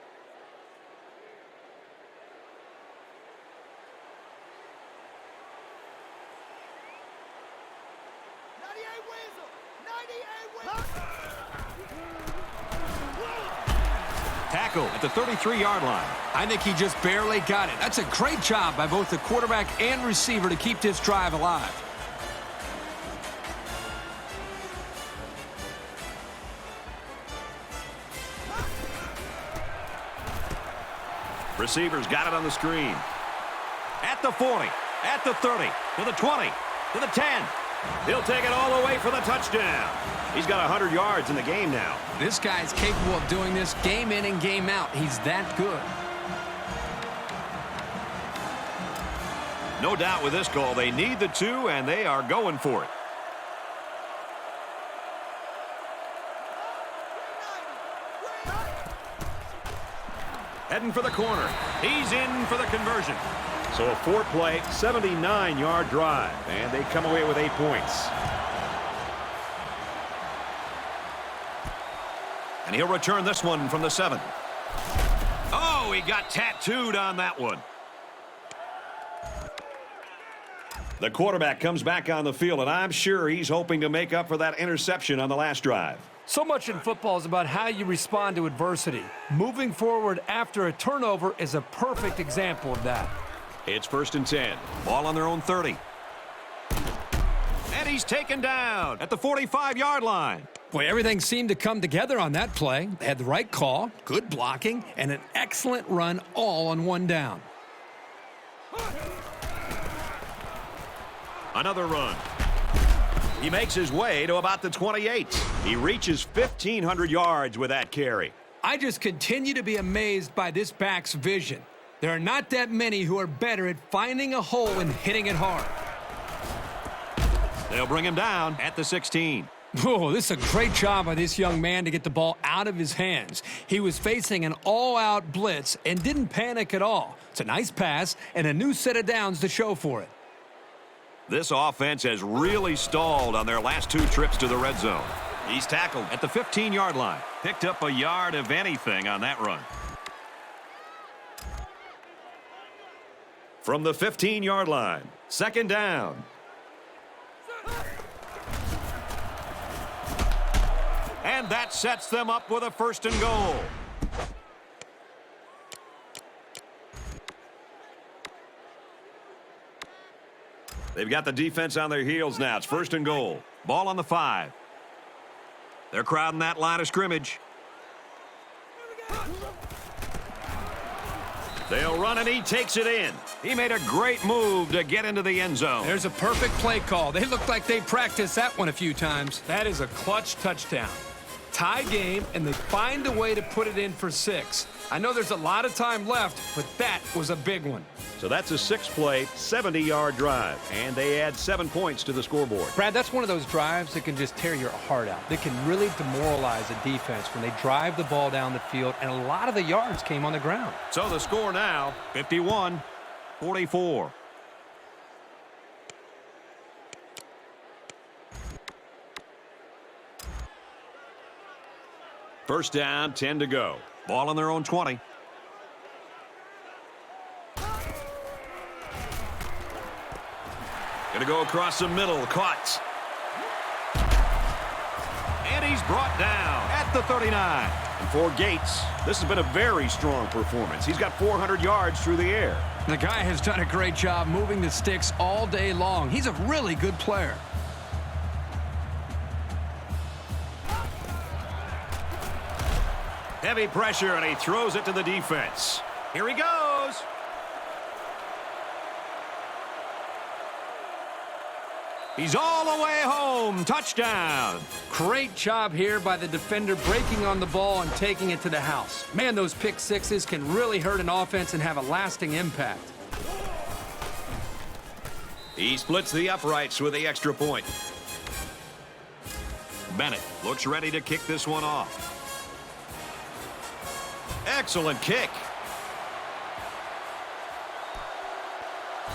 Tackle at the 33-yard line. I think he just barely got it. That's a great job by both the quarterback and receiver to keep this drive alive. Receivers got it on the screen. At the 40, at the 30, to the 20, to the 10. He'll take it all the way for the touchdown. He's got 100 yards in the game now. This guy's capable of doing this game in and game out. He's that good. No doubt with this goal, they need the 2, and they are going for it. Heading for the corner. He's in for the conversion. So a 4-play, 79-yard drive, and they come away with 8 points. And he'll return this one from the 7. Oh, he got tattooed on that one. The quarterback comes back on the field, and I'm sure he's hoping to make up for that interception on the last drive. So much in football is about how you respond to adversity. Moving forward after a turnover is a perfect example of that. It's 1st and 10. Ball on their own 30. And he's taken down at the 45-yard line. Boy, everything seemed to come together on that play. They had the right call, good blocking, and an excellent run all on one down. Another run. He makes his way to about the 28. He reaches 1,500 yards with that carry. I just continue to be amazed by this back's vision. There are not that many who are better at finding a hole and hitting it hard. They'll bring him down at the 16. Oh, this is a great job by this young man to get the ball out of his hands. He was facing an all-out blitz and didn't panic at all. It's a nice pass and a new set of downs to show for it. This offense has really stalled on their last 2 trips to the red zone. He's tackled at the 15-yard line. Picked up a yard of anything on that run. From the 15-yard line, 2nd down. And that sets them up with a 1st and goal. They've got the defense on their heels now. It's 1st and goal. Ball on the 5. They're crowding that line of scrimmage. They'll run, and he takes it in. He made a great move to get into the end zone. There's a perfect play call. They look like they practiced that one a few times. That is a clutch touchdown. Tie game, and they find a way to put it in for 6. I know there's a lot of time left, but that was a big one. So that's a 6-play, 70-yard drive, and they add 7 points to the scoreboard. Brad, that's one of those drives that can just tear your heart out. They can really demoralize a defense when they drive the ball down the field, and a lot of the yards came on the ground. So the score now, 51-44. First down, 10 to go. Ball on their own 20. Going to go across the middle. Caught. And he's brought down at the 39. And for Gates, this has been a very strong performance. He's got 400 yards through the air. The guy has done a great job moving the sticks all day long. He's a really good player. Heavy pressure, and he throws it to the defense. Here he goes. He's all the way home. Touchdown. Great job here by the defender breaking on the ball and taking it to the house. Man, those pick sixes can really hurt an offense and have a lasting impact. He splits the uprights with the extra point. Bennett looks ready to kick this one off. Excellent kick.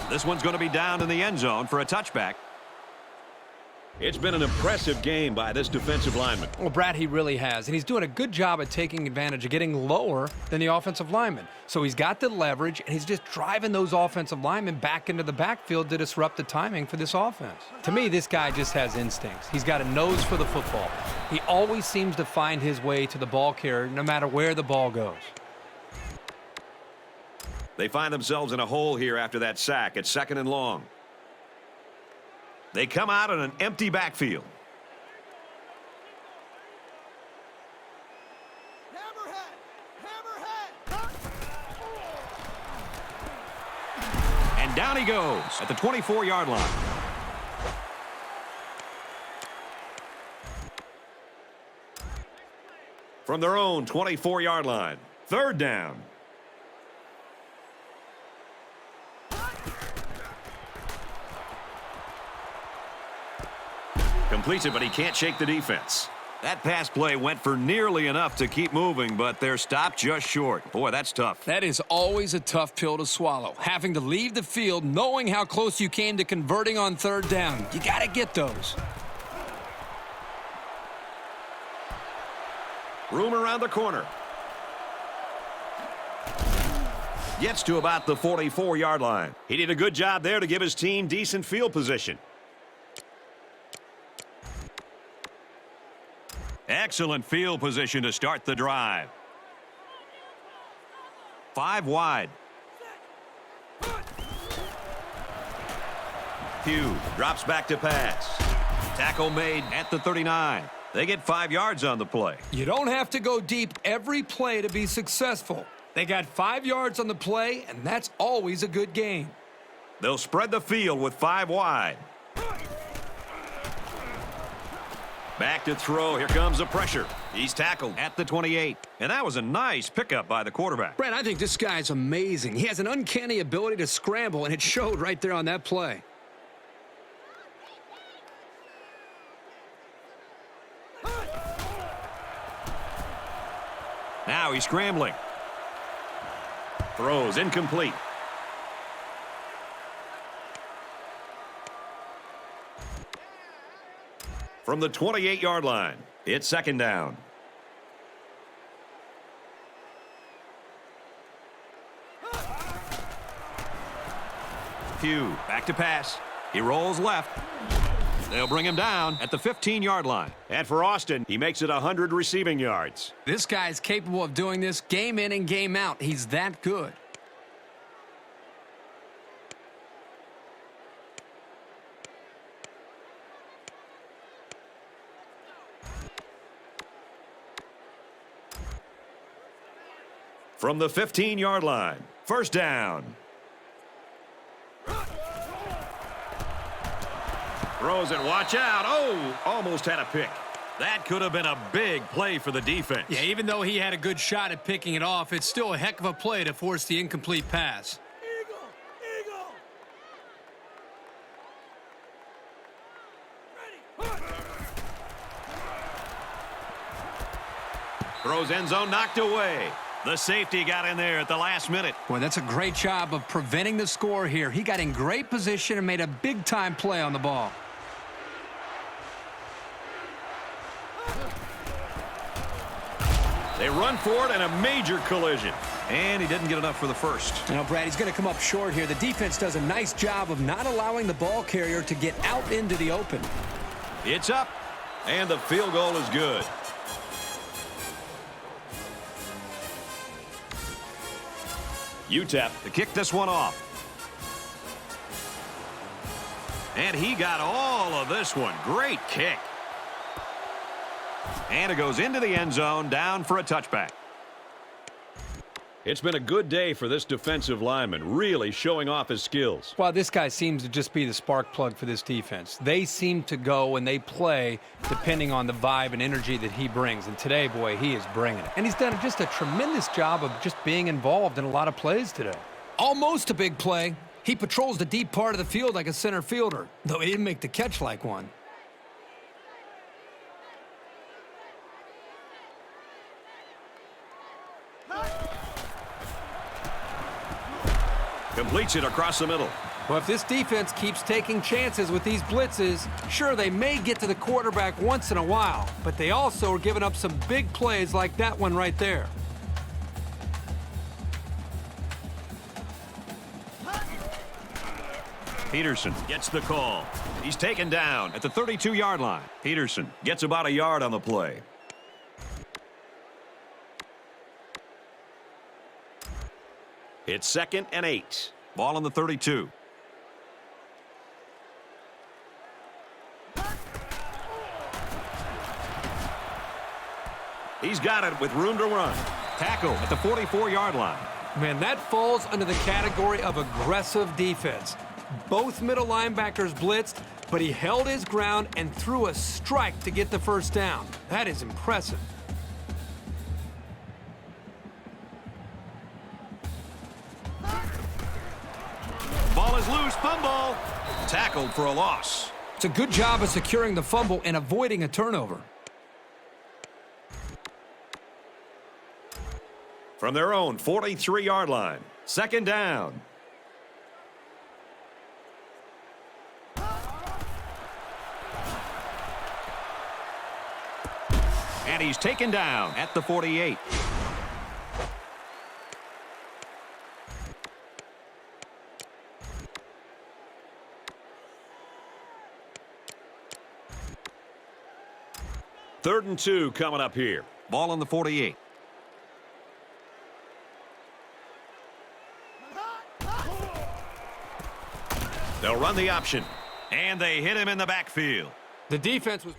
This one's going to be down in the end zone for a touchback. It's been an impressive game by this defensive lineman. Well, Brad, he really has, and he's doing a good job at taking advantage of getting lower than the offensive lineman. So he's got the leverage, and he's just driving those offensive linemen back into the backfield to disrupt the timing for this offense. To me, this guy just has instincts. He's got a nose for the football. He always seems to find his way to the ball carrier no matter where the ball goes. They find themselves in a hole here after that sack at 2nd and long. They come out on an empty backfield. And down he goes at the 24-yard line. From their own 24-yard line, 3rd down. Completes it, but he can't shake the defense. That pass play went for nearly enough to keep moving, but they're stopped just short. Boy, that's tough. That is always a tough pill to swallow. Having to leave the field knowing how close you came to converting on 3rd down. You got to get those. Room around the corner. Gets to about the 44-yard line. He did a good job there to give his team decent field position. Excellent field position to start the drive. 5 wide. Pugh drops back to pass. Tackle made at the 39. They get 5 yards on the play. You don't have to go deep every play to be successful. They got 5 yards on the play, and that's always a good gain. They'll spread the field with 5 wide. Back to throw. Here comes the pressure. He's tackled at the 28. And that was a nice pickup by the quarterback. Brad, I think this guy's amazing. He has an uncanny ability to scramble, and it showed right there on that play. Now he's scrambling. Throws incomplete. From the 28-yard line, it's 2nd down. Pugh back to pass. He rolls left. They'll bring him down at the 15-yard line. And for Austin, he makes it 100 receiving yards. This guy's capable of doing this game in and game out. He's that good. From the 15-yard line, 1st down. Throws it, watch out. Oh, almost had a pick. That could have been a big play for the defense. Yeah, even though he had a good shot at picking it off, it's still a heck of a play to force the incomplete pass. Eagle! Eagle! Ready! Throws end zone, knocked away. The safety got in there at the last minute. Boy, that's a great job of preventing the score here. He got in great position and made a big-time play on the ball. They run for it and a major collision. And he didn't get enough for the first. You know, Brad, he's going to come up short here. The defense does a nice job of not allowing the ball carrier to get out into the open. It's up, and the field goal is good. UTEP to kick this one off. And he got all of this one. Great kick. And it goes into the end zone, down for a touchback. It's been a good day for this defensive lineman, really showing off his skills. Well, this guy seems to just be the spark plug for this defense. They seem to go and they play depending on the vibe and energy that he brings. And today, boy, he is bringing it. And he's done just a tremendous job of just being involved in a lot of plays today. Almost a big play. He patrols the deep part of the field like a center fielder, though he didn't make the catch like one. Completes it across the middle. Well, if this defense keeps taking chances with these blitzes, sure, they may get to the quarterback once in a while, but they also are giving up some big plays like that one right there. Peterson gets the call. He's taken down at the 32-yard line. Peterson gets about a yard on the play. It's 2nd and 8. Ball on the 32. He's got it with room to run. Tackle at the 44-yard line. Man, that falls under the category of aggressive defense. Both middle linebackers blitzed, but he held his ground and threw a strike to get the first down. That is impressive. Ball is loose. Fumble. Tackled for a loss. It's a good job of securing the fumble and avoiding a turnover. From their own 43-yard line. 2nd down. And he's taken down at the 48. Third and 2 coming up here. Ball on the 48. They'll run the option. And they hit him in the backfield. The defense was...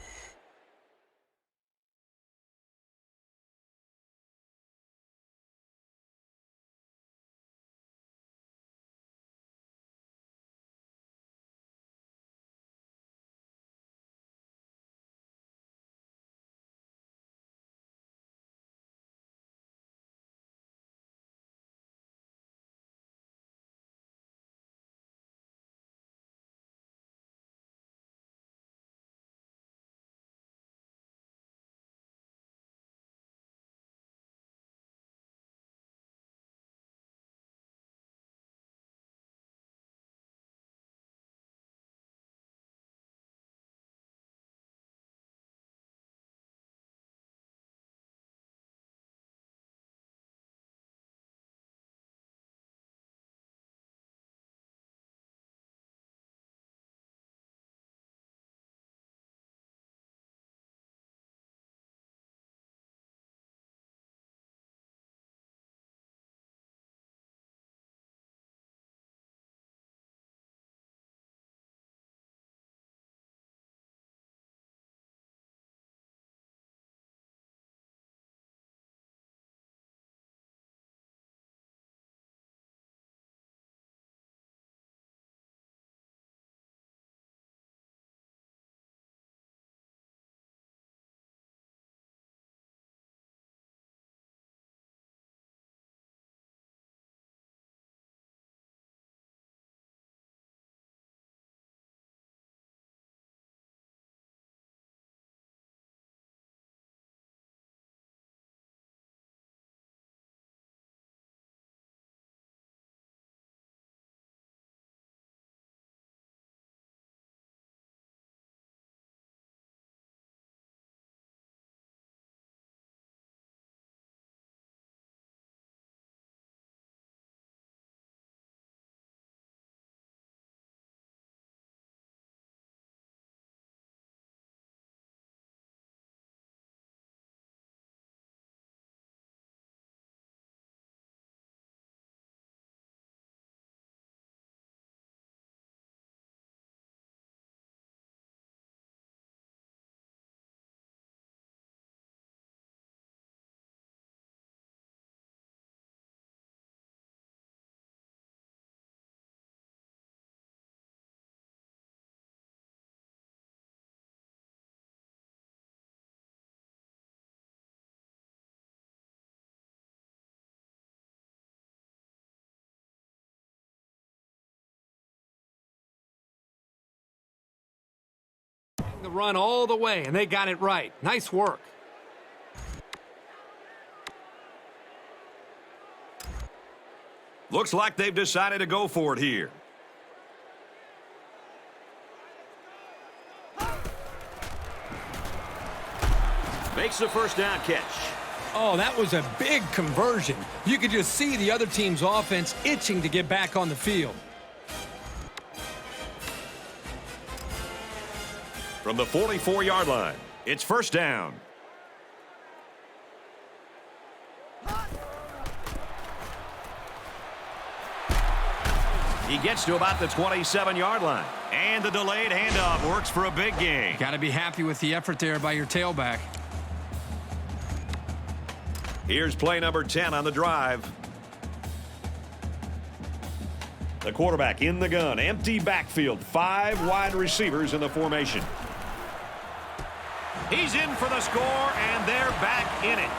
the run all the way, and they got it right. Nice work. Looks like they've decided to go for it here. Makes the first down catch. Oh, that was a big conversion. You could just see the other team's offense itching to get back on the field. From the 44-yard line, it's first down. He gets to about the 27-yard line. And the delayed handoff works for a big gain. Got to be happy with the effort there by your tailback. Here's play number 10 on the drive. The quarterback in the gun. Empty backfield. 5 wide receivers in the formation. He's in for the score, and they're back in it.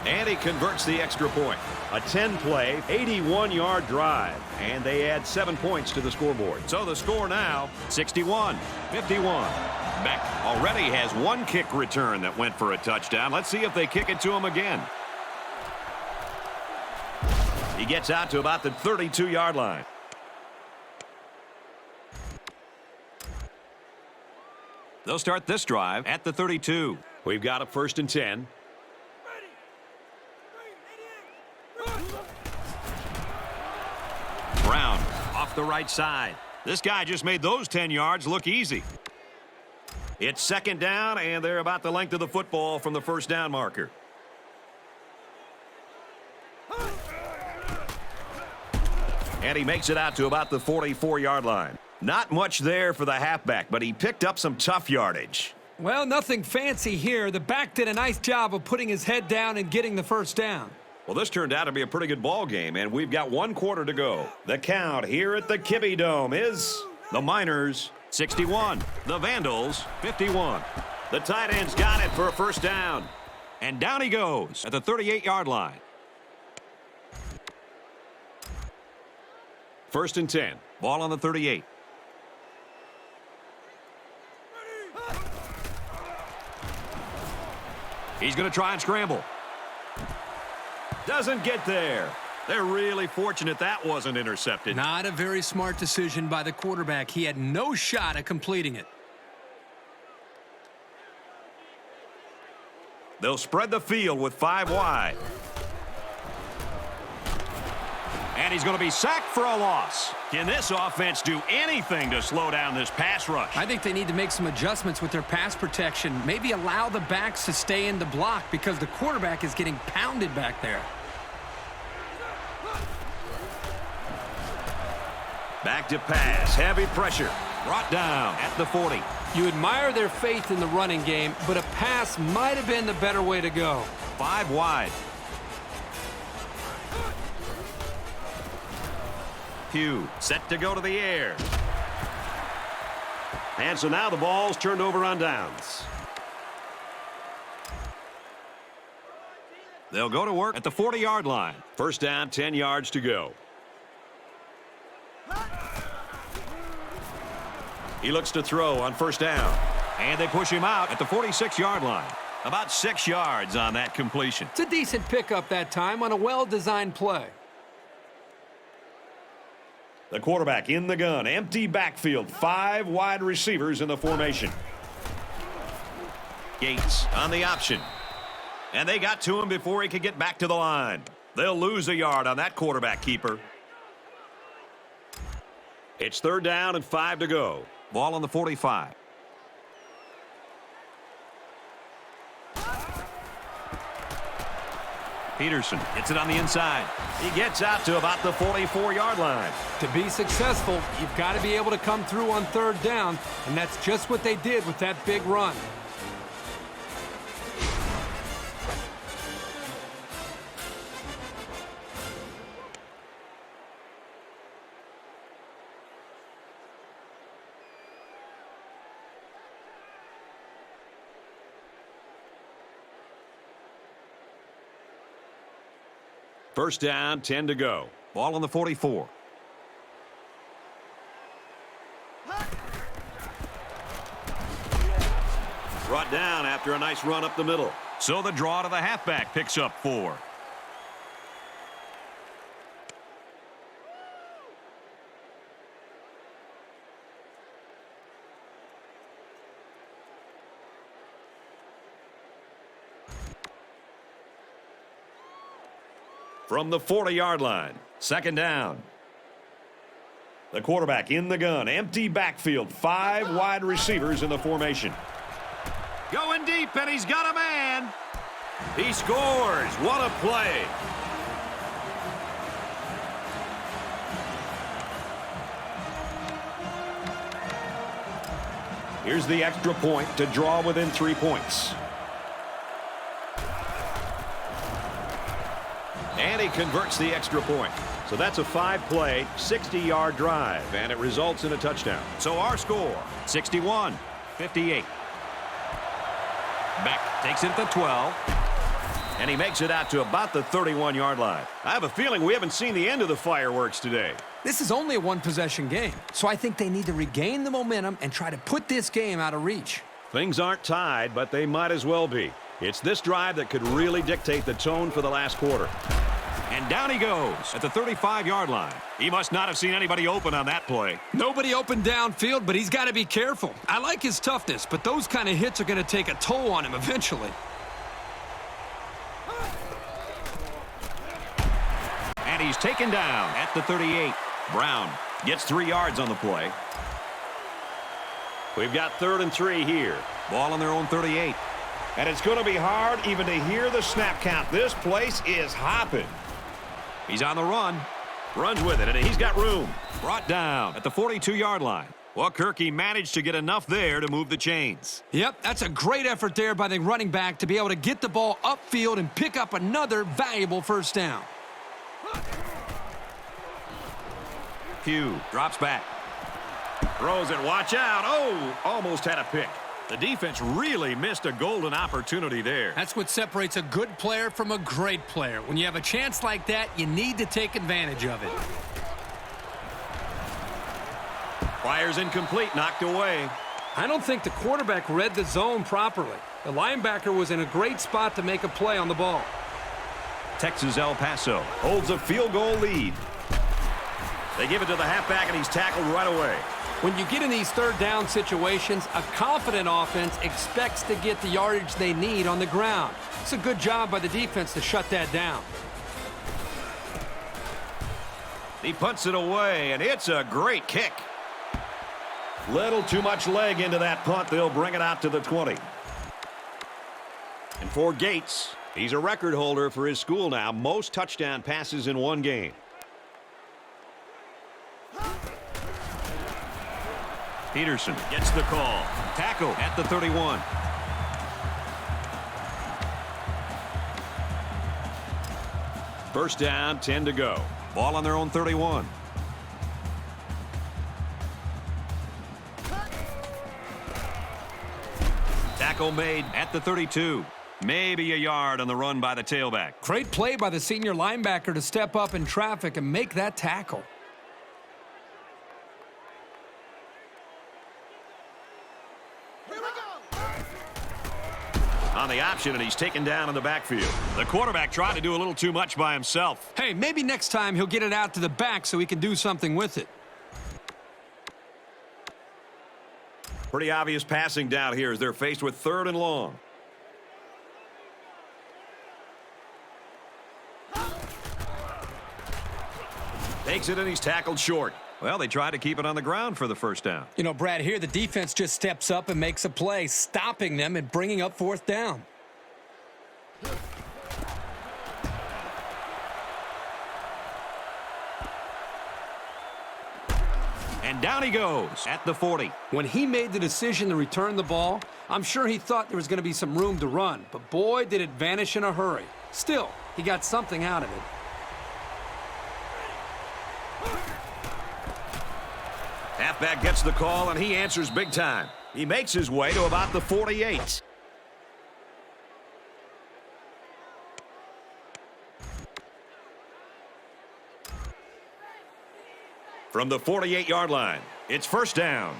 And he converts the extra point. A 10-play, 81-yard drive. And they add 7 points to the scoreboard. So the score now, 61-51. Beck already has 1 kick return that went for a touchdown. Let's see if they kick it to him again. He gets out to about the 32-yard line. They'll start this drive at the 32. We've got a 1st and 10. Brown off the right side. This guy just made those 10 yards look easy. It's 2nd down, and they're about the length of the football from the first down marker. And he makes it out to about the 44-yard line. Not much there for the halfback, but he picked up some tough yardage. Well, nothing fancy here. The back did a nice job of putting his head down and getting the first down. Well, this turned out to be a pretty good ball game, and we've got 1 quarter to go. The count here at the Kibbe Dome is the Miners 61, the Vandals 51. The tight end's got it for a first down. And down he goes at the 38-yard line. 1st and 10. Ball on the 38. He's going to try and scramble. Doesn't get there. They're really fortunate that wasn't intercepted. Not a very smart decision by the quarterback. He had no shot at completing it. They'll spread the field with 5 wide. And he's going to be sacked for a loss. Can this offense do anything to slow down this pass rush? I think they need to make some adjustments with their pass protection. Maybe allow the backs to stay in the block because the quarterback is getting pounded back there. Back to pass. Heavy pressure. Brought down at the 40. You admire their faith in the running game, but a pass might have been the better way to go. 5 wide. Pugh set to go to the air. And so now the ball's turned over on downs. They'll go to work at the 40-yard line. First down, 10 yards to go. He looks to throw on first down. And they push him out at the 46-yard line. About 6 yards on that completion. It's a decent pickup that time on a well-designed play. The quarterback in the gun. Empty backfield. 5 wide receivers in the formation. Gates on the option. And they got to him before he could get back to the line. They'll lose a yard on that quarterback keeper. It's 3rd down and 5 to go. Ball on the 45. Peterson hits it on the inside. He gets out to about the 44-yard line. To be successful, you've got to be able to come through on 3rd down, and that's just what they did with that big run. First down, 10 to go. Ball on the 44. Brought down after a nice run up the middle. So the draw to the halfback picks up 4. From the 40-yard line, 2nd down. The quarterback in the gun, empty backfield, 5 wide receivers in the formation. Going deep, and he's got a man. He scores. What a play. Here's the extra point to draw within 3 points. And he converts the extra point. So that's a 5-play, 60-yard drive, and it results in a touchdown. So our score, 61-58. Beck takes it to 12. And he makes it out to about the 31-yard line. I have a feeling we haven't seen the end of the fireworks today. This is only a one-possession game, so I think they need to regain the momentum and try to put this game out of reach. Things aren't tied, but they might as well be. It's this drive that could really dictate the tone for the last quarter. And down he goes at the 35-yard line. He must not have seen anybody open on that play. Nobody open downfield, but he's got to be careful. I like his toughness, but those kind of hits are going to take a toll on him eventually. And he's taken down at the 38. Brown gets 3 yards on the play. We've got 3rd and 3 here. Ball on their own 38. And it's going to be hard even to hear the snap count. This place is hopping. He's on the run. Runs with it, and he's got room. Brought down at the 42-yard line. Well, Kirk, he managed to get enough there to move the chains. Yep, that's a great effort there by the running back to be able to get the ball upfield and pick up another valuable first down. Hugh drops back. Throws it. Watch out. Oh, almost had a pick. The defense really missed a golden opportunity there. That's what separates a good player from a great player. When you have a chance like that, you need to take advantage of it. Fires incomplete, knocked away. I don't think the quarterback read the zone properly. The linebacker was in a great spot to make a play on the ball. Texas El Paso holds a field goal lead. They give it to the halfback, and he's tackled right away. When you get in these 3rd down situations, a confident offense expects to get the yardage they need on the ground. It's a good job by the defense to shut that down. He punts it away, and it's a great kick. Little too much leg into that punt. They'll bring it out to the 20. And for Gates, he's a record holder for his school now. Most touchdown passes in one game. Peterson gets the call. Tackle at the 31. First down, 10 to go. Ball on their own 31. Tackle made at the 32. Maybe a yard on the run by the tailback. Great play by the senior linebacker to step up in traffic and make that tackle. On the option, and he's taken down in the backfield. The quarterback tried to do a little too much by himself. Hey, maybe next time he'll get it out to the back so he can do something with it. Pretty obvious passing down here as they're faced with 3rd and long. Takes it, and he's tackled short. Well, they tried to keep it on the ground for the first down. You know, Brad, here the defense just steps up and makes a play, stopping them and bringing up 4th down. And down he goes at the 40. When he made the decision to return the ball, I'm sure he thought there was going to be some room to run, but boy, did it vanish in a hurry. Still, he got something out of it. Halfback gets the call, and he answers big time. He makes his way to about the 48. From the 48-yard line, it's first down.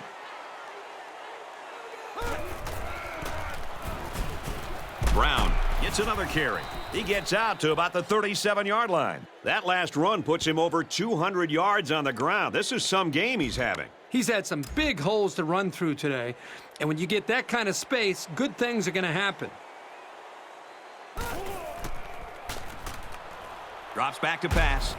Brown Gets another carry. He gets out to about the 37-yard line. That last run puts him over 200 yards on the ground. This is some game he's having. He's had some big holes to run through today. And when you get that kind of space, good things are going to happen. Drops back to pass.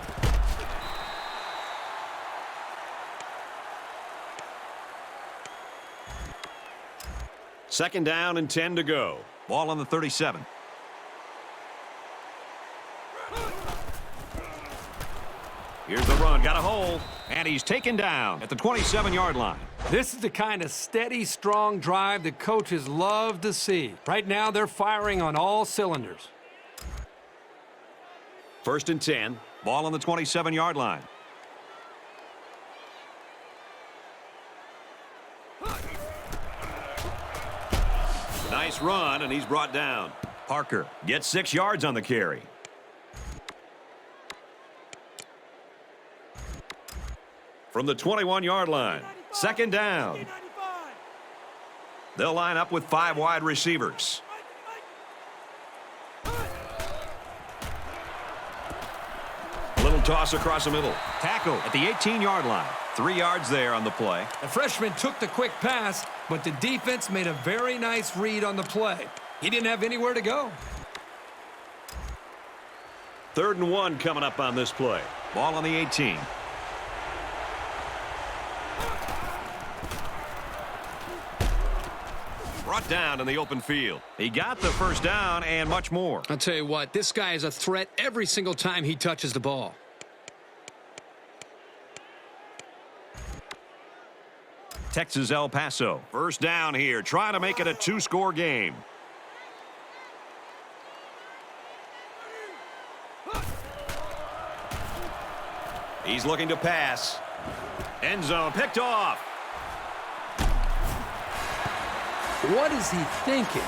Second down and 10 to go. Ball on the 37. Here's the run. Got a hole. And he's taken down at the 27-yard line. This is the kind of steady, strong drive that coaches love to see. Right now, they're firing on all cylinders. First and 10. Ball on the 27-yard line. Nice run, and he's brought down. Parker gets 6 yards on the carry. From the 21-yard line, second down. They'll line up with 5 wide receivers. Little toss across the middle. Tackle at the 18-yard line. 3 yards there on the play. The freshman took the quick pass, but the defense made a very nice read on the play. He didn't have anywhere to go. 3rd and 1 coming up on this play. Ball on the 18. Brought down in the open field. He got the first down and much more. I'll tell you what, this guy is a threat every single time he touches the ball. Texas El Paso. First down here, trying to make it a 2-score game. He's looking to pass. End zone picked off. What is he thinking?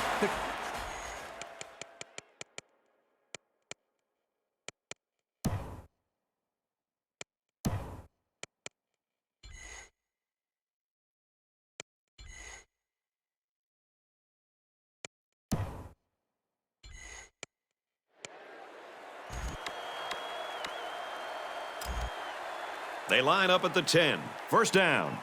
They line up at the 10. First down.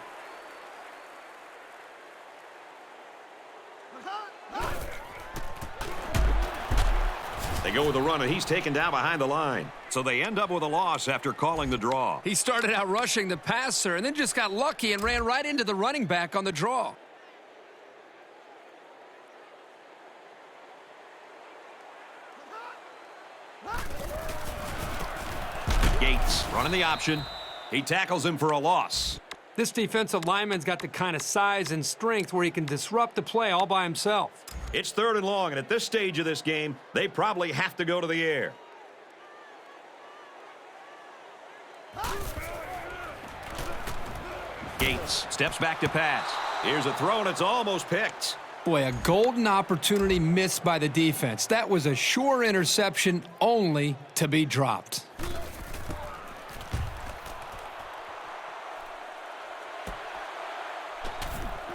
They go with a run, and he's taken down behind the line. So they end up with a loss after calling the draw. He started out rushing the passer and then just got lucky and ran right into the running back on the draw. Gates running the option. He tackles him for a loss. This defensive lineman's got the kind of size and strength where he can disrupt the play all by himself. It's 3rd and long, and at this stage of this game, they probably have to go to the air. Gates steps back to pass. Here's a throw, and it's almost picked. Boy, a golden opportunity missed by the defense. That was a sure interception, only to be dropped.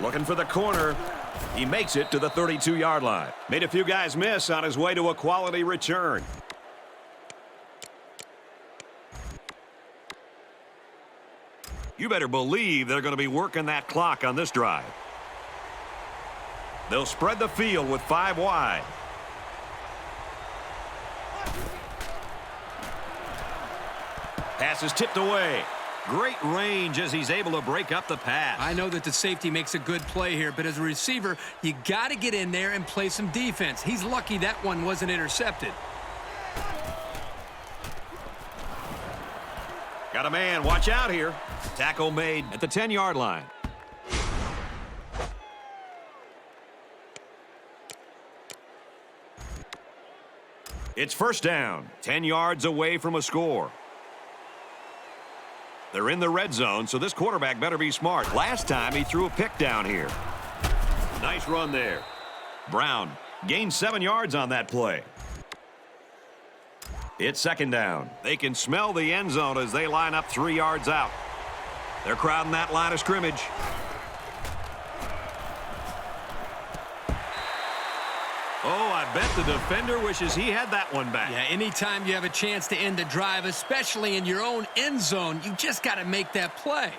Looking for the corner. He makes it to the 32-yard line. Made a few guys miss on his way to a quality return. You better believe they're going to be working that clock on this drive. They'll spread the field with 5 wide. Pass is tipped away. Great range as he's able to break up the pass. I know that the safety makes a good play here, but as a receiver, you got to get in there and play some defense. He's lucky that one wasn't intercepted. Got a man. Watch out here. Tackle made at the 10-yard line. It's first down. 10 yards away from a score. They're in the red zone, so this quarterback better be smart. Last time he threw a pick down here. Nice run there. Brown gained 7 yards on that play. It's second down. They can smell the end zone as they line up 3 yards out. They're crowding that line of scrimmage. Oh, I bet the defender wishes he had that one back. Yeah, anytime you have a chance to end the drive, especially in your own end zone, you just got to make that play.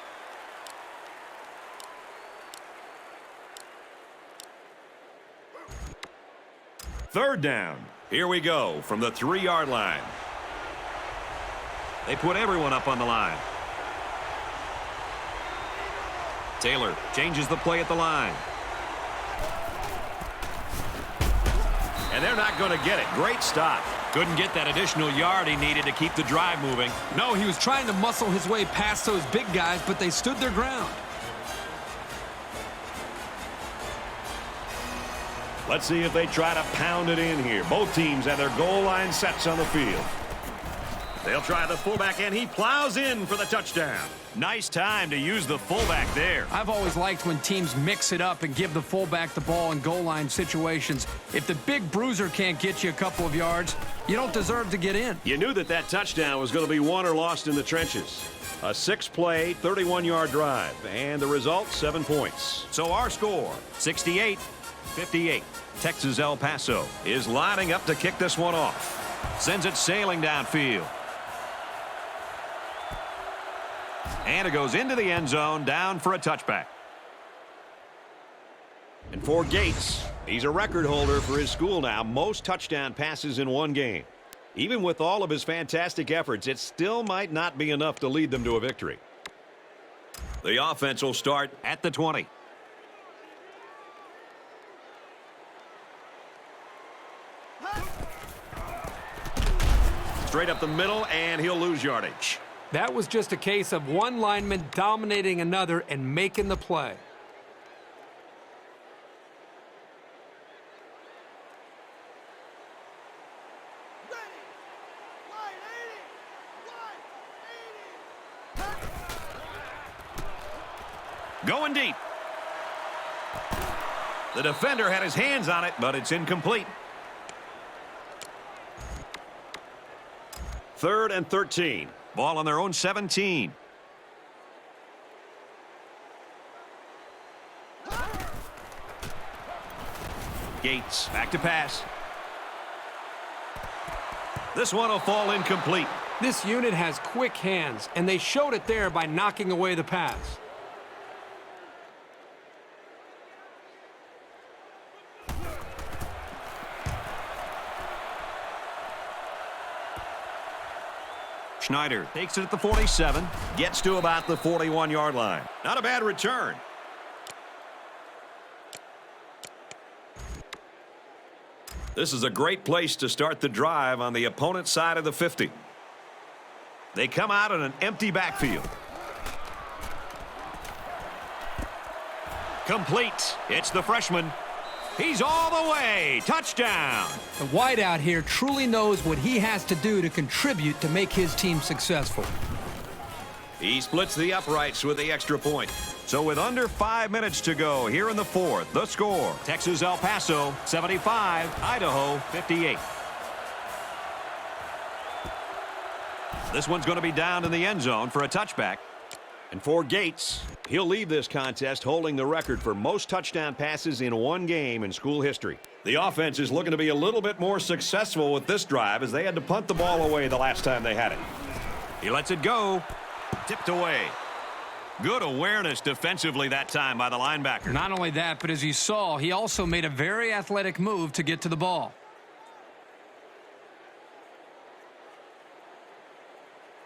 Third down. Here we go from the 3-yard line. They put everyone up on the line. Taylor changes the play at the line. And they're not going to get it. Great stop. Couldn't get that additional yard he needed to keep the drive moving. No, he was trying to muscle his way past those big guys, but they stood their ground. Let's see if they try to pound it in here. Both teams have their goal line sets on the field. They'll try the fullback, and he plows in for the touchdown. Nice time to use the fullback there. I've always liked when teams mix it up and give the fullback the ball in goal line situations. If the big bruiser can't get you a couple of yards, you don't deserve to get in. You knew that touchdown was going to be won or lost in the trenches. A 6-play, 31-yard drive, and the result, 7 points. So our score, 68-58. Texas El Paso is lining up to kick this one off. Sends it sailing downfield. And it goes into the end zone, down for a touchback. And for Gates, he's a record holder for his school now. Most touchdown passes in one game. Even with all of his fantastic efforts, it still might not be enough to lead them to a victory. The offense will start at the 20. Straight up the middle, and he'll lose yardage. That was just a case of one lineman dominating another and making the play. Going deep. The defender had his hands on it, but it's incomplete. 3rd and 13. Ball on their own 17. Gates back to pass. This one will fall incomplete. This unit has quick hands, and they showed it there by knocking away the pass. Schneider takes it at the 47, gets to about the 41-yard line. Not a bad return. This is a great place to start the drive on the opponent's side of the 50. They come out in an empty backfield. Complete. It's the freshman. He's all the way. Touchdown. The wideout here truly knows what he has to do to contribute to make his team successful. He splits the uprights with the extra point. So with under 5 minutes to go here in the 4th, the score, Texas El Paso 75, Idaho 58. This one's going to be down in the end zone for a touchback. And for Gates, he'll leave this contest holding the record for most touchdown passes in one game in school history. The offense is looking to be a little bit more successful with this drive as they had to punt the ball away the last time they had it. He lets it go. Tipped away. Good awareness defensively that time by the linebacker. Not only that, but as you saw, he also made a very athletic move to get to the ball.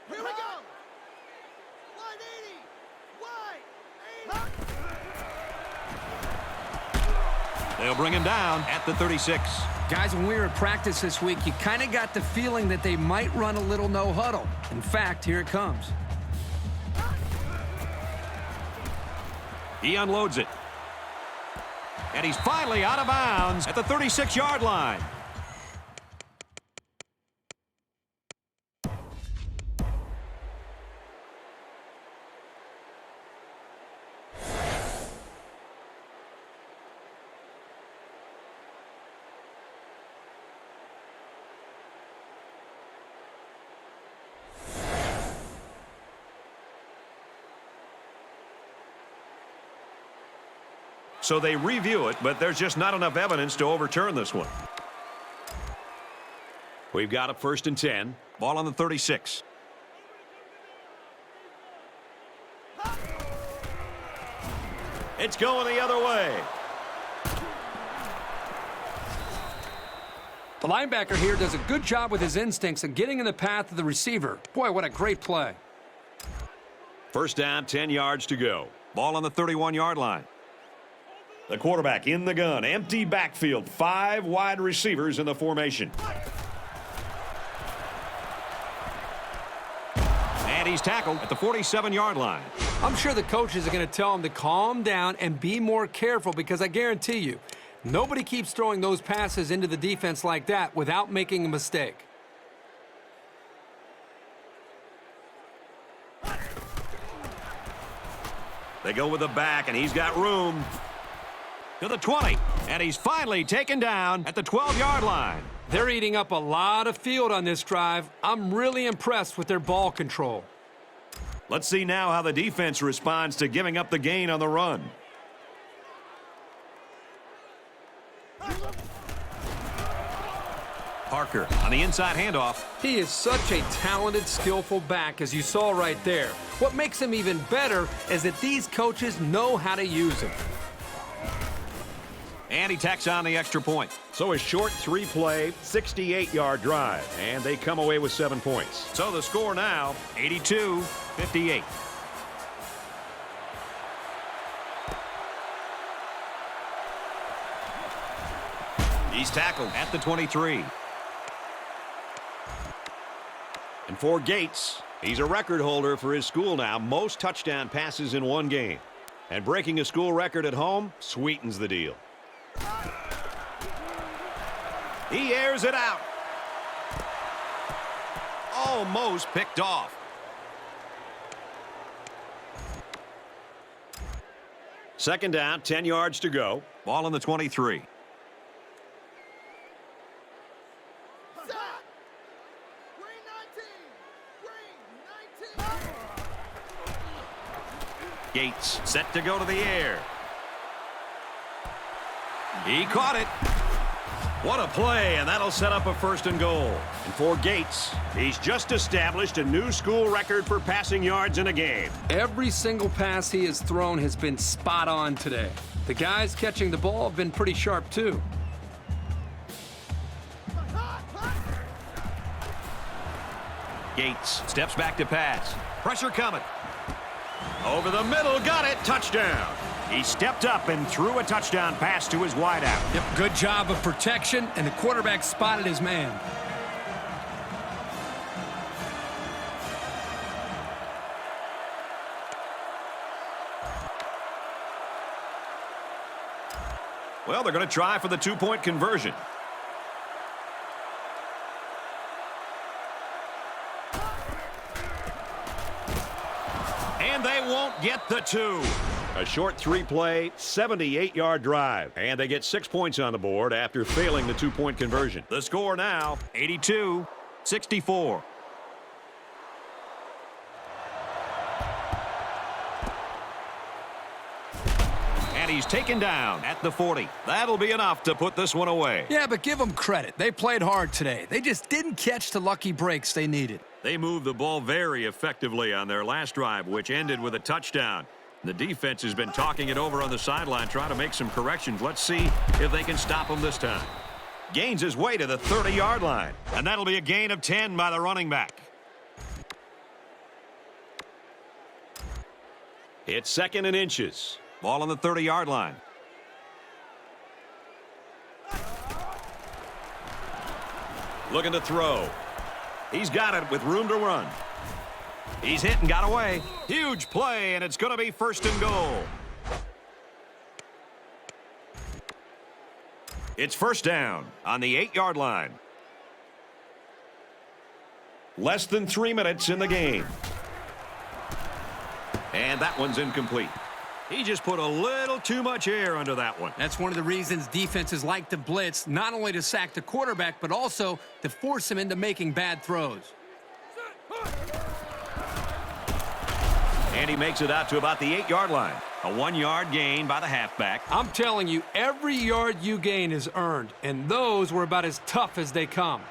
Here we go. Wide 80. Wide 80. They'll bring him down at the 36. Guys, when we were at practice this week, you kind of got the feeling that they might run a little no huddle. In fact, here it comes. He unloads it. And he's finally out of bounds at the 36-yard line. So they review it, but there's just not enough evidence to overturn this one. We've got a 1st and 10. Ball on the 36. It's going the other way. The linebacker here does a good job with his instincts and getting in the path of the receiver. Boy, what a great play. 1st down, 10 yards to go. Ball on the 31-yard line. The quarterback in the gun. Empty backfield. 5 wide receivers in the formation. And he's tackled at the 47-yard line. I'm sure the coaches are going to tell him to calm down and be more careful because I guarantee you, nobody keeps throwing those passes into the defense like that without making a mistake. They go with the back, and he's got room. To the 20, and he's finally taken down at the 12-yard line. They're eating up a lot of field on this drive. I'm really impressed with their ball control. Let's see now how the defense responds to giving up the gain on the run. Parker on the inside handoff. He is such a talented, skillful back, as you saw right there. What makes him even better is that these coaches know how to use him. And he tacks on the extra point. So a short 3-play, 68-yard drive. And they come away with 7 points. So the score now, 82-58. He's tackled at the 23. And for Gates, he's a record holder for his school now. Most touchdown passes in one game. And breaking a school record at home sweetens the deal. He airs it out. Almost picked off. Second down, 10 yards to go. Ball on the 23. Gates set to go to the air. He caught it. What a play, and that'll set up a 1st and goal. And for Gates, he's just established a new school record for passing yards in a game. Every single pass he has thrown has been spot on today. The guys catching the ball have been pretty sharp, too. Gates steps back to pass. Pressure coming. Over the middle, got it, touchdown. He stepped up and threw a touchdown pass to his wideout. Yep, good job of protection, and the quarterback spotted his man. Well, they're going to try for the 2-point conversion. And they won't get the 2. A short 3-play, 78-yard drive. And they get 6 points on the board after failing the 2-point conversion. The score now, 82-64. And he's taken down at the 40. That'll be enough to put this one away. Yeah, but give them credit. They played hard today. They just didn't catch the lucky breaks they needed. They moved the ball very effectively on their last drive, which ended with a touchdown. The defense has been talking it over on the sideline, trying to make some corrections. Let's see if they can stop him this time. Gains his way to the 30-yard line, and that'll be a gain of 10 by the running back. It's 2nd and inches. Ball on the 30-yard line. Looking to throw. He's got it with room to run. He's hit and got away. Huge play, and it's going to be 1st and goal. It's 1st down on the 8-yard line. Less than 3 minutes in the game. And that one's incomplete. He just put a little too much air under that one. That's one of the reasons defenses like to blitz, not only to sack the quarterback, but also to force him into making bad throws. And he makes it out to about the 8-yard line. A 1-yard gain by the halfback. I'm telling you, every yard you gain is earned, and those were about as tough as they come.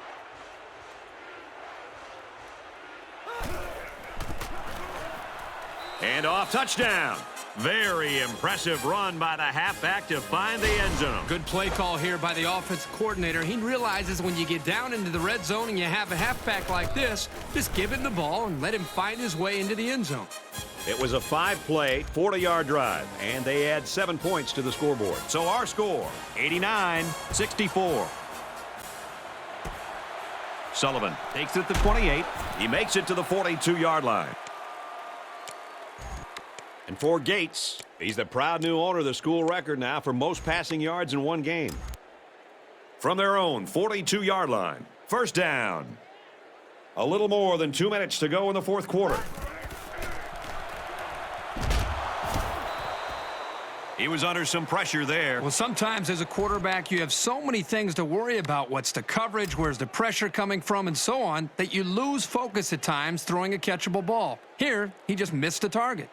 And off, touchdown. Very impressive run by the halfback to find the end zone. Good play call here by the offensive coordinator. He realizes when you get down into the red zone and you have a halfback like this, just give him the ball and let him find his way into the end zone. It was a 5-play, 40-yard drive, and they add 7 points to the scoreboard. So our score, 89-64. Sullivan takes it to 28. He makes it to the 42-yard line. And for Gates, he's the proud new owner of the school record now for most passing yards in one game. From their own 42-yard line, first down. A little more than 2 minutes to go in the fourth quarter. He was under some pressure there. Well, sometimes as a quarterback, you have so many things to worry about. What's the coverage? Where's the pressure coming from? And so on, that you lose focus at times throwing a catchable ball. Here, he just missed the target.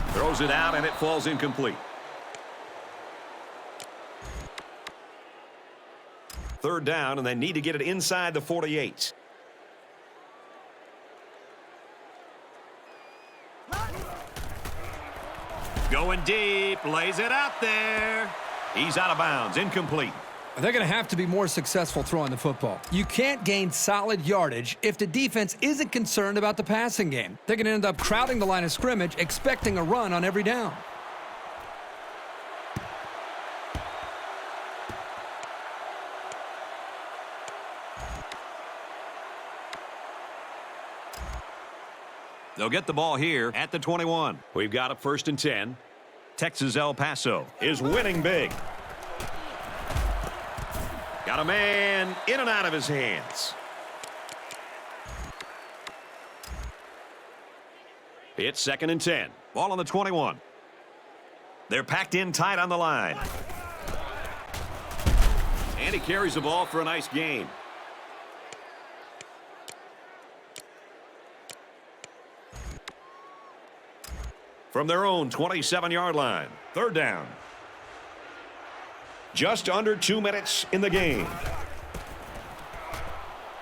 Throws it out, and it falls incomplete. Third down, and they need to get it inside the 48. Going deep, lays it out there. He's out of bounds, incomplete. They're going to have to be more successful throwing the football. You can't gain solid yardage if the defense isn't concerned about the passing game. They're going to end up crowding the line of scrimmage, expecting a run on every down. They'll get the ball here at the 21. We've got a 1st and 10. Texas El Paso is winning big. Got a man in and out of his hands. It's 2nd and 10. Ball on the 21. They're packed in tight on the line. And he carries the ball for a nice gain. From their own 27-yard line, third down. Just under 2 minutes in the game.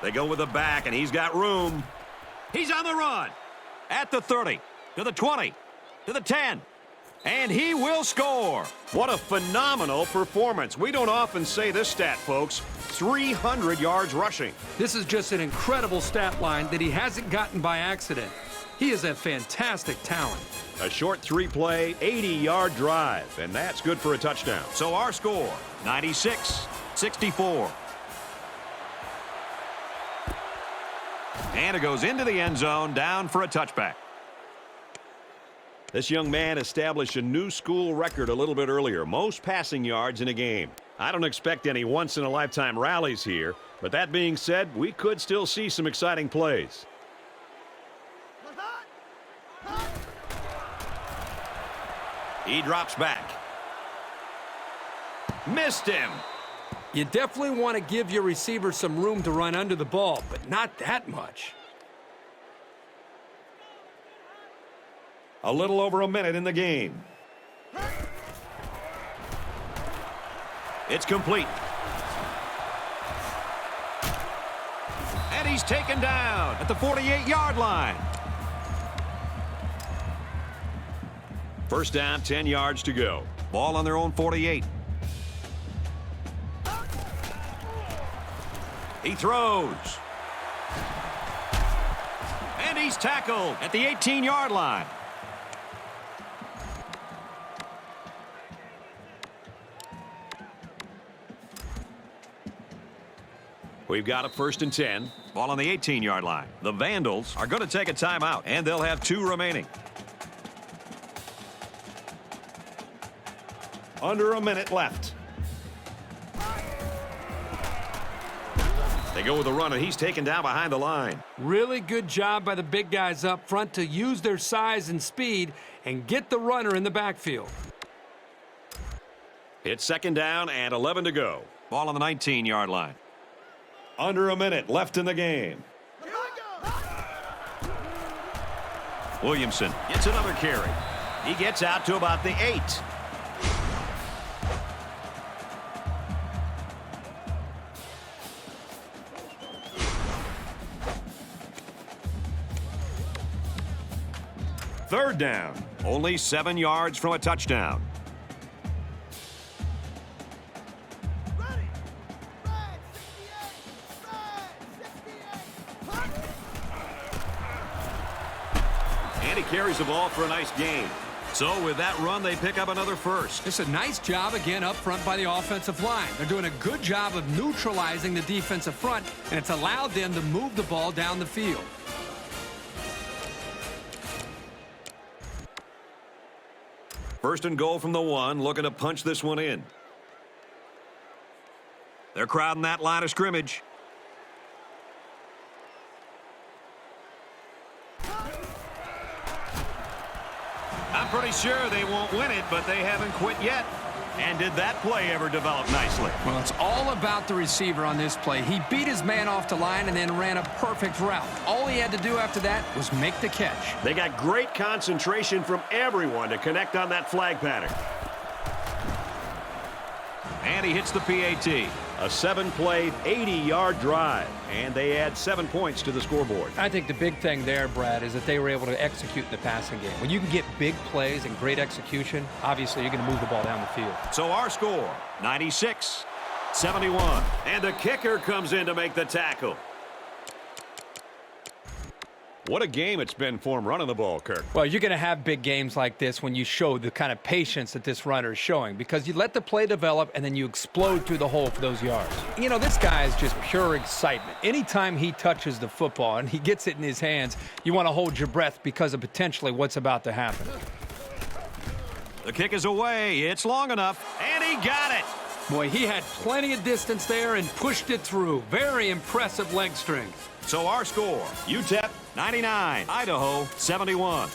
They go with the back, and he's got room. He's on the run. At the 30, to the 20, to the 10. And he will score. What a phenomenal performance. We don't often say this stat, folks. 300 yards rushing. This is just an incredible stat line that he hasn't gotten by accident. He is a fantastic talent. A short 3-play, 80-yard drive, and that's good for a touchdown. So our score, 96-64. And it goes into the end zone, down for a touchback. This young man established a new school record a little bit earlier, most passing yards in a game. I don't expect any once-in-a-lifetime rallies here, but that being said, we could still see some exciting plays. He drops back. Missed him. You definitely want to give your receiver some room to run under the ball, but not that much. A little over a minute in the game. It's complete. And he's taken down at the 48-yard line. First down, 10 yards to go. Ball on their own 48. He throws. And he's tackled at the 18-yard line. We've got a 1st and 10. Ball on the 18-yard line. The Vandals are going to take a timeout, and they'll have 2 remaining. Under a minute left. They go with a run, and he's taken down behind the line. Really good job by the big guys up front to use their size and speed and get the runner in the backfield. It's 2nd down and 11 to go. Ball on the 19-yard line. Under a minute left in the game. Williamson gets another carry. He gets out to about the 8. third down. Only 7 yards from a touchdown. Ready. Red 68. Red 68. And he carries the ball for a nice gain. So with that run, they pick up another first. It's a nice job again up front by the offensive line. They're doing a good job of neutralizing the defensive front, and it's allowed them to move the ball down the field. First and goal from the 1, looking to punch this one in. They're crowding that line of scrimmage. I'm pretty sure they won't win it, but they haven't quit yet. And did that play ever develop nicely? Well, it's all about the receiver on this play. He beat his man off the line and then ran a perfect route. All he had to do after that was make the catch. They got great concentration from everyone to connect on that flag pattern. And he hits the PAT. A 7-play, 80-yard drive. And they add 7 points to the scoreboard. I think the big thing there, Brad, is that they were able to execute in the passing game. When you can get big plays and great execution, obviously you're going to move the ball down the field. So our score, 96-71. And the kicker comes in to make the tackle. What a game it's been for him running the ball, Kirk. Well, you're going to have big games like this when you show the kind of patience that this runner is showing, because you let the play develop and then you explode through the hole for those yards. You know, this guy is just pure excitement. Anytime he touches the football and he gets it in his hands, you want to hold your breath because of potentially what's about to happen. The kick is away. It's long enough, and he got it. Boy, he had plenty of distance there and pushed it through. Very impressive leg strength. So our score, UTEP 99, Idaho 71.